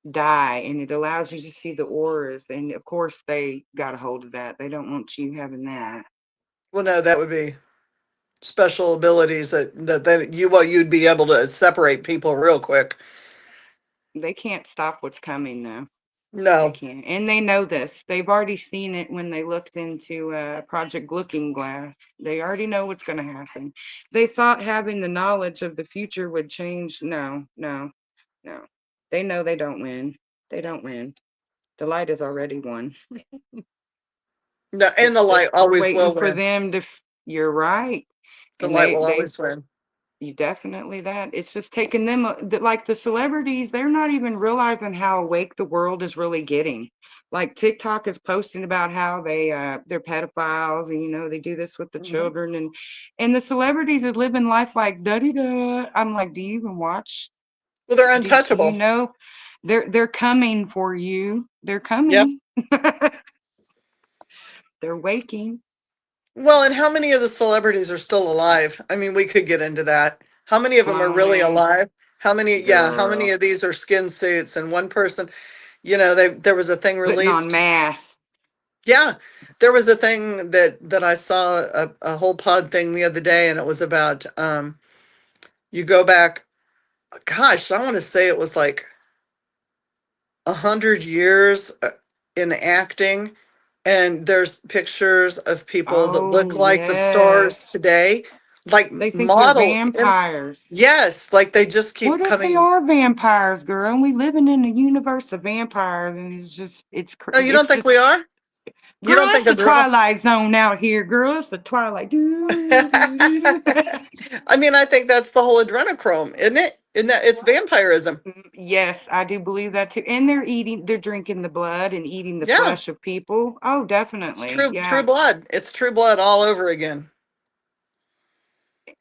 dye, and it allows you to see the auras. And of course, they got a hold of that. They don't want you having that. Well, no, that would be special abilities that you'd be able to separate people real quick. They can't stop what's coming though. They No. can't. And they know this. They've already seen it when they looked into Project Looking Glass. They already know what's going to happen. They thought having the knowledge of the future would change. No, no, no. They know they don't win. They don't win. The light has already won. No, and the It's light just we're always waiting will for win. them to. You're right. The And light they will they always win. You definitely that. It's just taking them, like the celebrities, they're not even realizing how awake the world is really getting. Like TikTok is posting about how they're pedophiles and they do this with the Mhm. children and the celebrities is living life like da da da. I'm like, do you even watch? Well, they're Do you untouchable. know they're coming for you? They're Yep. coming. They're waking. Well, and how many of the celebrities are still alive? I mean, we could get into that. How many of them are really Cloning, alive? How many, yeah, how many girl, of these are skin suits and one person, there was a thing putting on released. masks. Yeah, there was a thing that I saw a whole pod thing the other day, and it was about you go back, gosh, I want to say it was like 100 years in acting, and there's pictures of people that Oh look like the yes. stars today, like They think they're model. vampires. Yes, like they just What keep if they coming. are vampires, girl? And we living in a universe of vampires, and Oh, you don't it's think just, we are? You girl, don't think it's the it's real? Twilight Zone out here, girl. It's the Twilight. Doo, doo, doo, doo. I mean, I think that's the whole adrenochrome, isn't it? Isn't that it's vampirism? Yes, I do believe that too. And they're drinking the blood and eating the Yeah, flesh of people. Oh, it's definitely. true Yeah. blood. It's true blood all over again.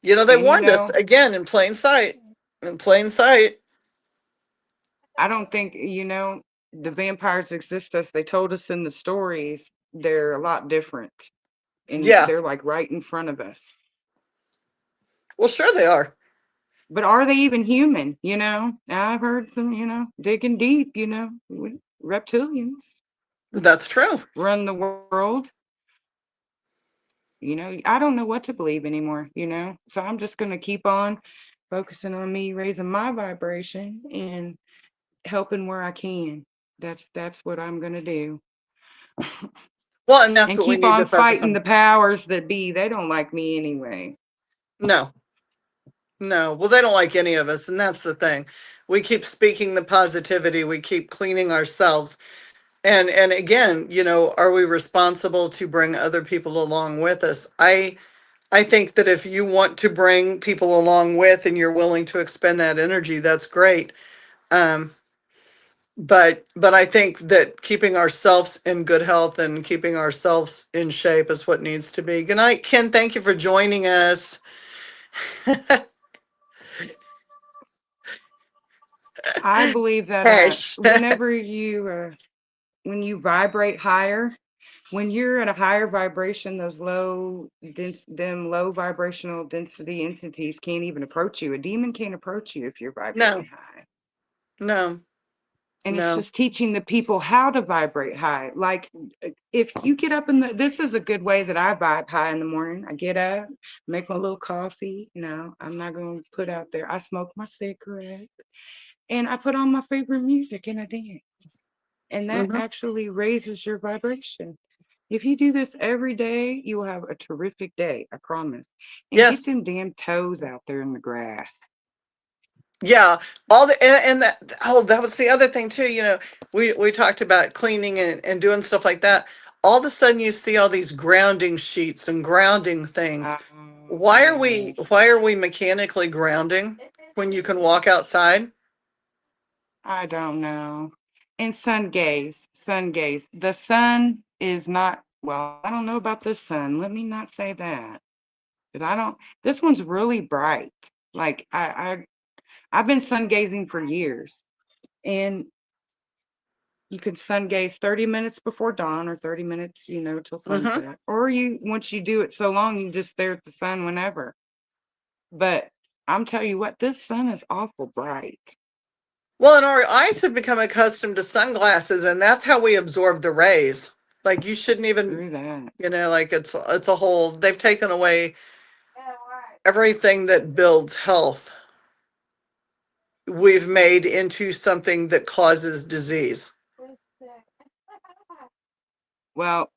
They And warned us again in plain sight. In plain sight. I don't think, the vampires exist as they told us in the stories. They're a lot different. And Yeah. they're like right in front of us. Well, sure they are. But are they even human? I've heard some, digging deep, reptilians That's true. run the world. I don't know what to believe anymore, So I'm just going to keep on focusing on me raising my vibration and helping where I can. That's what I'm going to do. Well, and that's And what we keep need to on focus fighting on. the powers that be. They don't like me anyway. No, no. Well, they don't like any of us, and that's the thing. We keep speaking the positivity. We keep cleaning ourselves. And again, are we responsible to bring other people along with us? I think that if you want to bring people along with and you're willing to expend that energy, that's great. Um, but I think that keeping ourselves in good health and keeping ourselves in shape is what needs to be. Good night, Ken. Thank you for joining us. I believe that Hesh. when you vibrate higher, when you're at a higher vibration, those low vibrational density entities can't even approach you. A demon can't approach you if you're vibrating No, high. no, And it's no. just teaching the people how to vibrate high. Like if you get up this is a good way that I vibe high in the morning. I get up, make my little coffee. I'm not going to put out there. I smoke my cigarette and I put on my favorite music and I dance. And that Hmm. actually raises your vibration. If you do this every day, you will have a terrific day, I promise. And get Yes. them damn toes out there in the grass. Yeah, all the and that that was the other thing too. We talked about cleaning and doing stuff like that. All of a sudden, you see all these grounding sheets and grounding things. Yes. Why are we mechanically grounding when you can walk outside? I don't know. And sun gaze, sun gaze. The sun is not, well, I don't know about the sun. Let me not say that. Because I don't, this one's really bright. Like I've been sun gazing for years. And you can sun gaze 30 minutes before dawn or 30 minutes, till Hmm. sunset. Or once you do it so long, you just stare at the sun whenever. But I'm telling you what, this sun is awful bright. Well, and our eyes have become accustomed to sunglasses, and that's how we absorb the rays. Like you shouldn't even, Through that. like it's a whole. They've taken away Yeah, right. everything that builds health. We've made into something that causes disease. This sick. Well,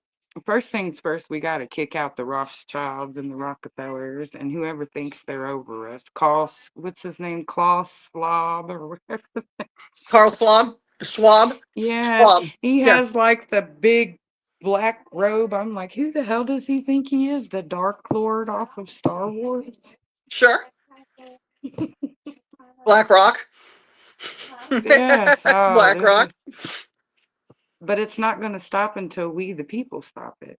first things first, we got to kick out the Rothschilds and the Rockefellers and whoever thinks they're over us. What's his name? Klaus Schwab or whatever. Carl Schwab, Yeah, Schwab. he Yeah, has like the big black robe. I'm like, who the hell does he think he is? The Dark Lord off of Star Wars? sure. Black Rock. Yes. Oh, Black this Rock. is, but it's not going to stop until we, the people, stop it.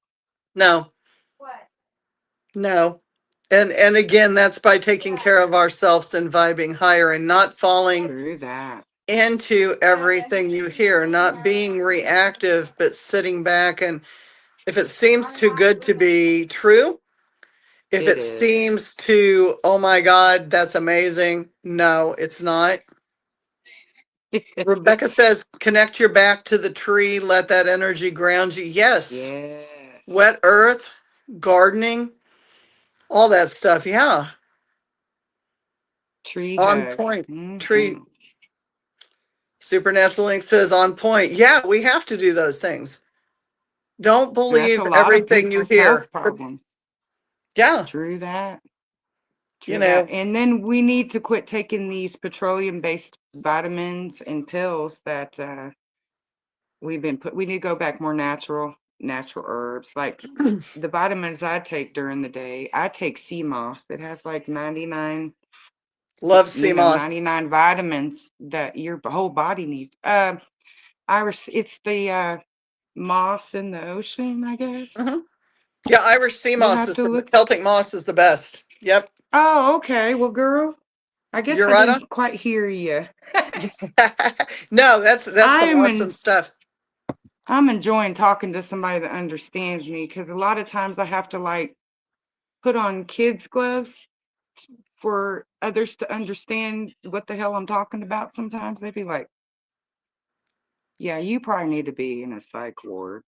No, What? no. And again, that's by taking care of ourselves and vibing higher and not falling Through that. into everything you hear, not being reactive, but sitting back. And if it seems too good to be true, if It it is. seems to, oh my God, that's amazing. No, it's not. Rebecca says, connect your back to the tree, let that energy ground you. Yes. Yes. Wet earth, gardening, all that stuff. Yeah. Tree On hug. point. Tree. Mhm. Supernatural Link says on point. Yeah, we have to do those things. Don't That's believe a lot of everything you people's health hear. problems. Yeah. True that. You True that. know, And then we need to quit taking these petroleum-based vitamins and pills that we need to go back more natural herbs. Like the vitamins I take during the day, I take sea moss. It has like 99, love sea moss. 99 vitamins that your whole body needs. It's the moss in the ocean, I guess. Hmm. Yeah, Irish sea We'll moss have is to look. Celtic moss is the best. Yep. Oh, okay. Well, girl, I guess You're I right on. didn't quite hear you. No, that's some I'm awesome in, stuff. I'm enjoying talking to somebody that understands me because a lot of times I have to like put on kids' gloves for others to understand what the hell I'm talking about. Sometimes they'd be like, "Yeah, you probably need to be in a psych ward."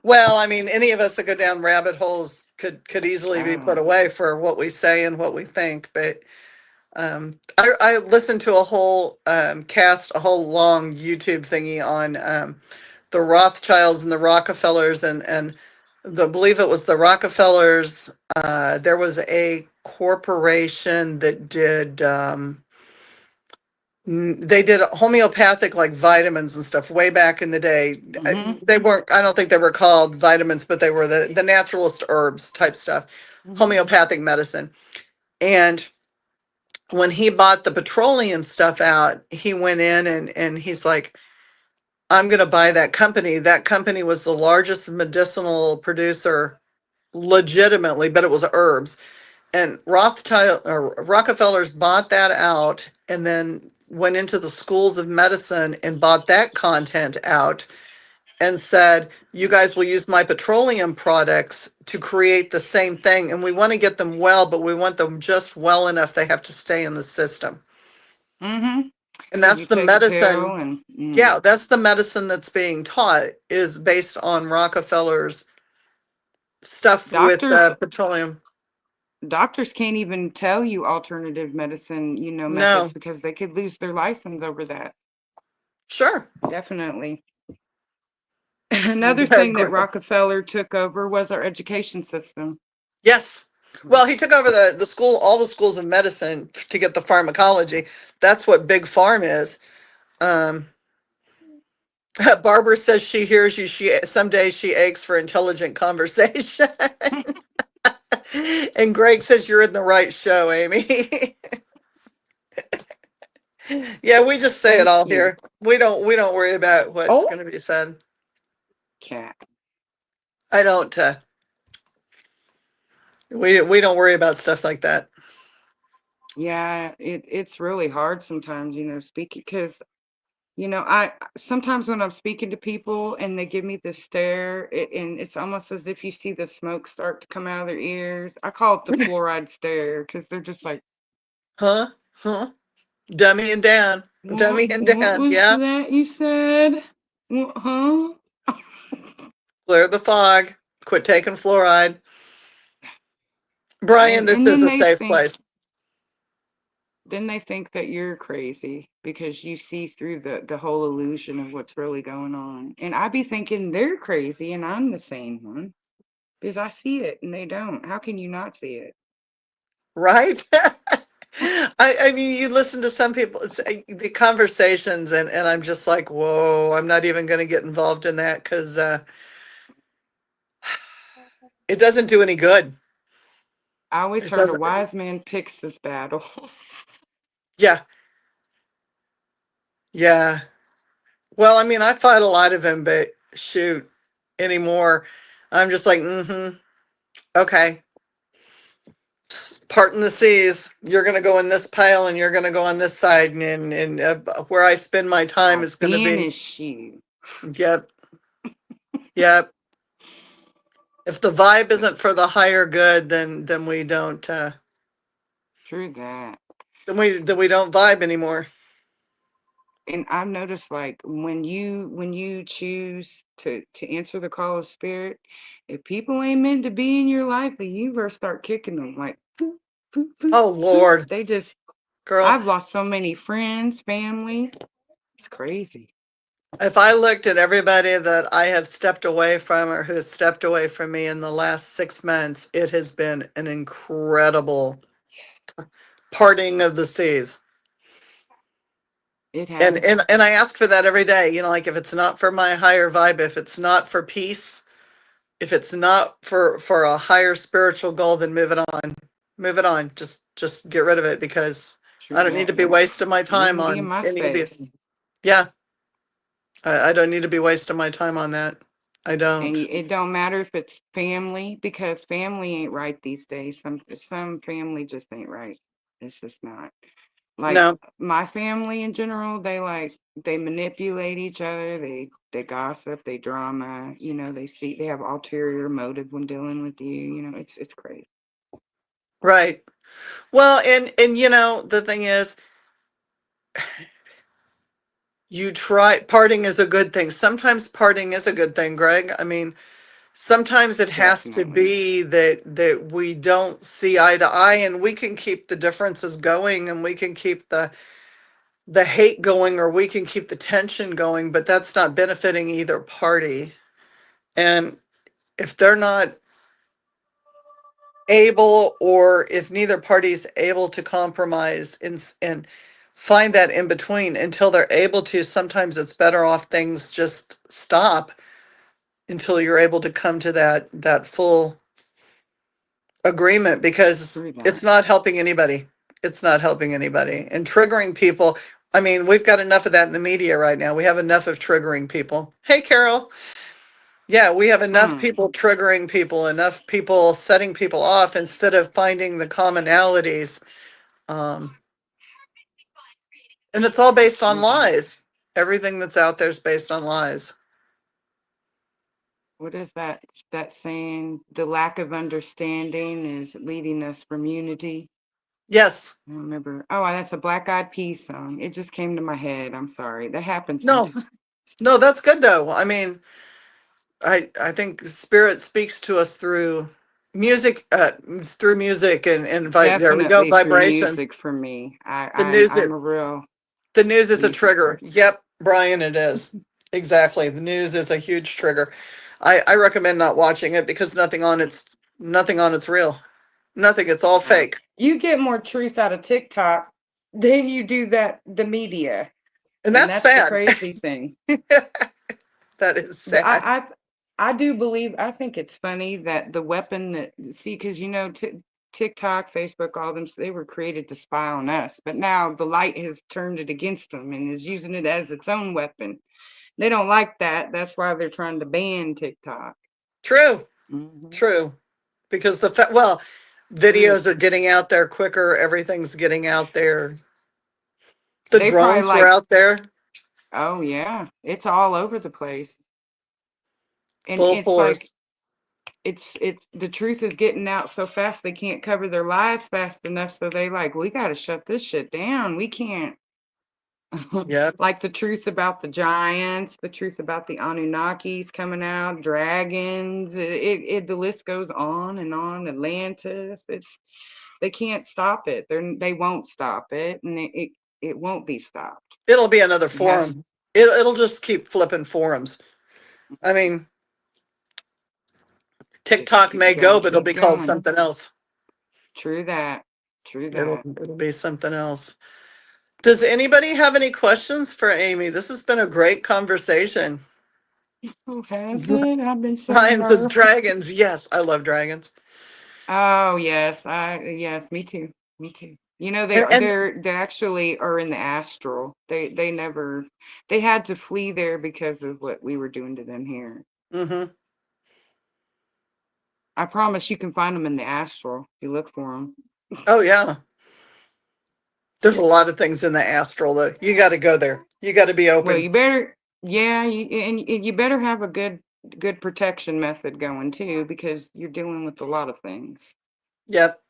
Well, I mean, any of us that go down rabbit holes could easily be put Oh, away for what we say and what we think. But I listened to a whole a whole long YouTube thingy on the Rothschilds and the Rockefellers and believe it was the Rockefellers. There was a corporation that did. They did homeopathic like vitamins and stuff way back in the day. mm-hmm, They weren't, I don't think they were called vitamins, but they were the naturalist herbs type stuff, mm-hmm, homeopathic medicine. And when he bought the petroleum stuff out, he went in and he's like, I'm going to buy that company. That company was the largest medicinal producer legitimately, but it was herbs. And Rockefellers bought that out and then went into the schools of medicine and bought that content out and said, you guys will use my petroleum products to create the same thing. And we want to get them well, but we want them just well enough. They have to stay in the system. mm-hmm. And So that's you the take a pill medicine. and Yeah, that's the medicine that's being taught is based on Rockefeller's stuff with doctors petroleum. doctors can't even tell you alternative medicine, methods No, because they could lose their license over that. sure. Definitely. Another Go ahead, thing that Greg. Rockefeller took over was our education system. Yes. Well, he took over the school, all the schools of medicine to get the pharmacology. That's what big farm is. Um, Barbara says she hears you. Some days she aches for intelligent conversation. And Greg says you're in the right show, Amy. Yeah, we just say it Thank all you. here. We don't worry about what's Oh, going to be said. cat. I don't. We don't worry about stuff like that. Yeah, it's really hard sometimes, speaking because I sometimes when I'm speaking to people and they give me the stare, and it's almost as if you see the smoke start to come out of their ears. I call it the fluoride stare because they're just like, Huh? Huh? Dummy and Dan. Dummy and what Dan. was Yeah. that you said? What, huh? Clear the fog. Quit taking fluoride. Brian, And this and is then a they safe think place. then they think that you're crazy because you see through the whole illusion of what's really going on. And I be thinking they're crazy and I'm the sane one because I see it and they don't. How can you not see it? Right? I mean, you listen to some people, the conversations, and I'm just like, whoa, I'm not even going to get involved in that because it doesn't do any good. I always It heard a doesn't. wise man picks his battles. Yeah. Yeah. Well, I mean, I fight a lot of them, but shoot, anymore. I'm just like, okay. Parting the seas. You're going to go in this pile and you're going to go on this side. And where I spend my time I'll is going to be, banish you. yep, yep. If the vibe isn't for the higher good, then we don't, True that. then we don't vibe anymore. And I've noticed like when you choose to answer the call of spirit, if people ain't meant to be in your life, then you better start kicking them like poop, poop, poop, Oh, poop. Lord, They just girl. I've lost so many friends, family. It's crazy. If I looked at everybody that I have stepped away from or who has stepped away from me in the last 6 months, it has been an incredible parting of the seas. It And has. and and I ask for that every day. Like if it's not for my higher vibe, if it's not for peace, if it's not for a higher spiritual goal, then move it on. Move it on. Just get rid of it because I True don't need to that. be wasting my You time can be in on my any of space. these. Yeah, I don't need to be wasting my time on that. I And don't. it don't matter if it's family because family ain't right these days. Some family just ain't right. It's just not. Like No, my family in general, they manipulate each other, they gossip, they drama, they have ulterior motive when dealing with you, it's crazy. right. Well, and the thing is, you try parting is a good thing. Sometimes parting is a good thing, Greg. I mean, sometimes it has to Definitely. be that we don't see eye to eye and we can keep the differences going and we can keep the hate going or we can keep the tension going, but that's not benefiting either party. And if they're not able or if neither party is able to compromise and find that in between until they're able to, sometimes it's better off things just stop until you're able to come to that full agreement because True that. it's not helping anybody. It's not helping anybody and triggering people. I mean, we've got enough of that in the media right now. We have enough of triggering people. Hey, Carol. Yeah, we have enough Hmm. people triggering people, enough people setting people off instead of finding the commonalities. Um, and it's all based on True that. lies. Everything that's out there is based on lies. What is that saying? The lack of understanding is leading us from unity. Yes. I don't remember. Oh, that's a Black Eyed Peas song. It just came to my head. I'm sorry. That happens No, sometimes. no, that's good though. I mean, I think spirit speaks to us through music and there we go, Definitely through vibrations. music for me. The I'm news, I'm a real the news is a music trigger. person. Yep, Brian, it is. Exactly. The news is a huge trigger. I recommend not watching it because nothing on it's real. Nothing. It's all No. fake. You get more truth out of TikTok than you do the media. And And that's that's the sad. crazy thing. That is But sad. I do believe, I think it's funny that the weapon that, see, because TikTok, Facebook, all them, they were created to spy on us. But now the light has turned it against them and is using it as its own weapon. They don't like that. That's why they're trying to ban TikTok. True. Mhm. True. Because True. videos are getting out there quicker. Everything's getting out there. The They probably drones were like, out there oh yeah, it's all over the place. And full it's like, force. it's the truth is getting out so fast they can't cover their lies fast enough, so they like, we got to shut this shit down, we can't. Yep. Like the truth about the giants, the truth about the Anunnakis coming out, dragons, the list goes on and on. Atlantis, they can't stop it, they won't stop it, and it won't be stopped. It'll be another It has forum. It'll just keep flipping forums. I mean, TikTok it's may got to go, but it'll keep be called going. something else. True that. True It'll that. it'll be something else. Does anybody have any questions for Amy? This has been a great conversation. Who has it? I've been so Ryan says nervous. dragons. Yes, I love dragons. Oh yes, yes, me too. Me too. They are And they actually are in the astral. They never they had to flee there because of what we were doing to them here. hmm I promise you can find them in the astral if you look for them. oh yeah, there's a lot of things in the astral though. You got to go there. You got to be Well, open. you better, yeah, and you better have a good protection method going too, because you're dealing with a lot of things. Yep.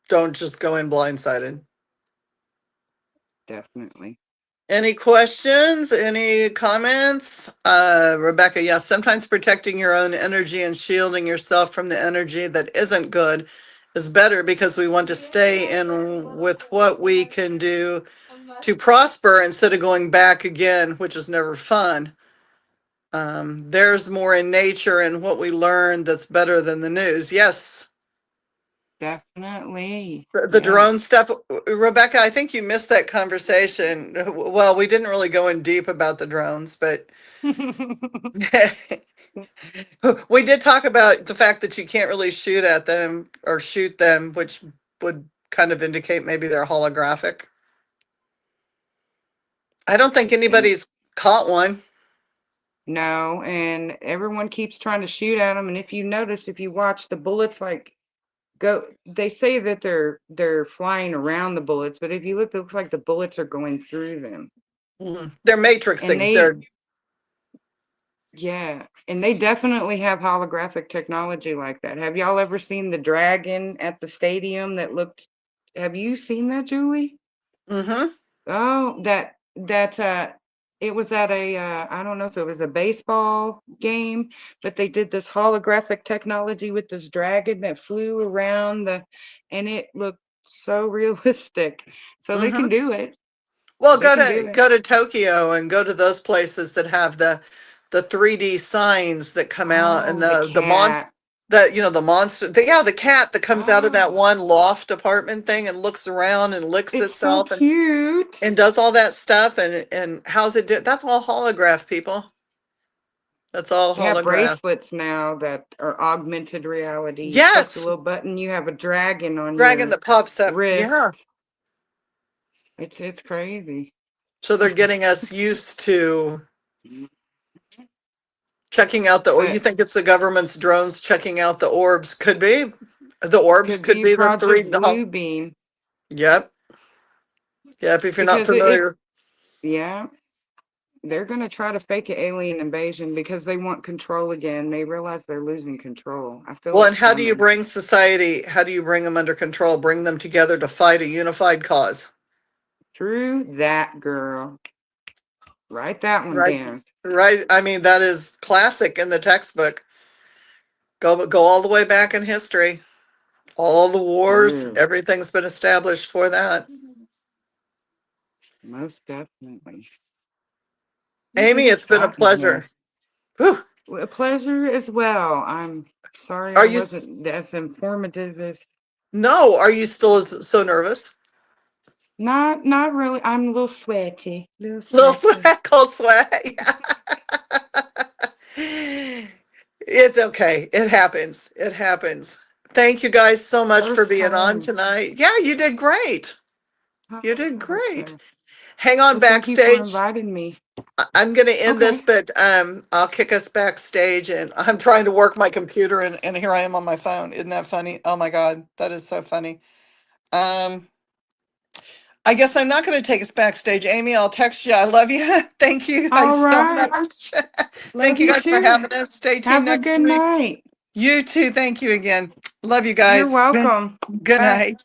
Don't just go in blindsided. Definitely. Any questions? Any comments? Rebecca, yes, sometimes protecting your own energy and shielding yourself from the energy that isn't good is better because we want to stay in with what we can do to prosper instead of going back again, which is never fun. There's more in nature and what we learn that's better than the news. Yes, Definitely. the Yes. drone stuff. Rebecca, I think you missed that conversation. Well, we didn't really go in deep about the drones, but we did talk about the fact that you can't really shoot at them or shoot them, which would kind of indicate maybe they're holographic. I don't think And anybody's caught one. no, and everyone keeps trying to shoot at them. And if you notice, if you watch the bullets, like they say that they're flying around the bullets, but if you look, it looks like the bullets are going through them. They're And matrixing. they, yeah, and they definitely have holographic technology like that. Have y'all ever seen the dragon at the stadium that looked? Have you seen that, Julie? Mm-hmm. Oh, it was at a I don't know if it was a baseball game, but they did this holographic technology with this dragon that flew around and it looked so realistic. So they Mm-hmm. can do it. Well, They can do it. go to Tokyo and go to those places that have the 3D signs that come out and Oh, the the monster cat. the monster yeah, the cat that comes out of that Oh, one loft apartment thing and looks around and licks it's so itself cute. and does all that stuff and how's it do that's all holograph, people. That's all They have holograph. bracelets now that are augmented reality. You push the Yes, little button, you have a dragon on dragon your that pops up. wrist. Yeah. It's crazy. So they're getting us used to checking out or you But think it's the government's drones checking out the orbs? Could be. The orbs could could be be the three. Project Blue Beam Yep. Yep. If you're not because familiar. yeah, they're going to try to fake an alien invasion because they want control again. They realize they're losing control. I feel Well, and it's how do you coming. bring society? How do you bring them under control? Bring them together to fight a unified cause. True that, girl. Write that one Right. down. Right. I mean, that is classic in the textbook. Go all the way back in history. All the wars, True. everything's been established for that. Most definitely. Amy, it's been a pleasure. Whew. A pleasure as well. I'm sorry Are I you wasn't as informative as. No, are you still so nervous? Not really. I'm a little sweaty. Little sweat, cold sweat. It's okay. It happens. It happens. Thank you guys so much for First being on time. tonight. Yeah, you did great. You did Oh, great. okay. Hang on Well, thank you for backstage. inviting me. I'm going to end this, Okay. but I'll kick us backstage, and I'm trying to work my computer, and here I am on my phone. Isn't that funny? Oh my God, that is so funny. I guess I'm not going to take us backstage. Amy, I'll text you. I love you. Thank you guys All so right. much. Love Thank you you guys for too. having us. Stay tuned Have a next good week. night. You too. Thank you again. Love you You're guys. welcome. Good Bye. night.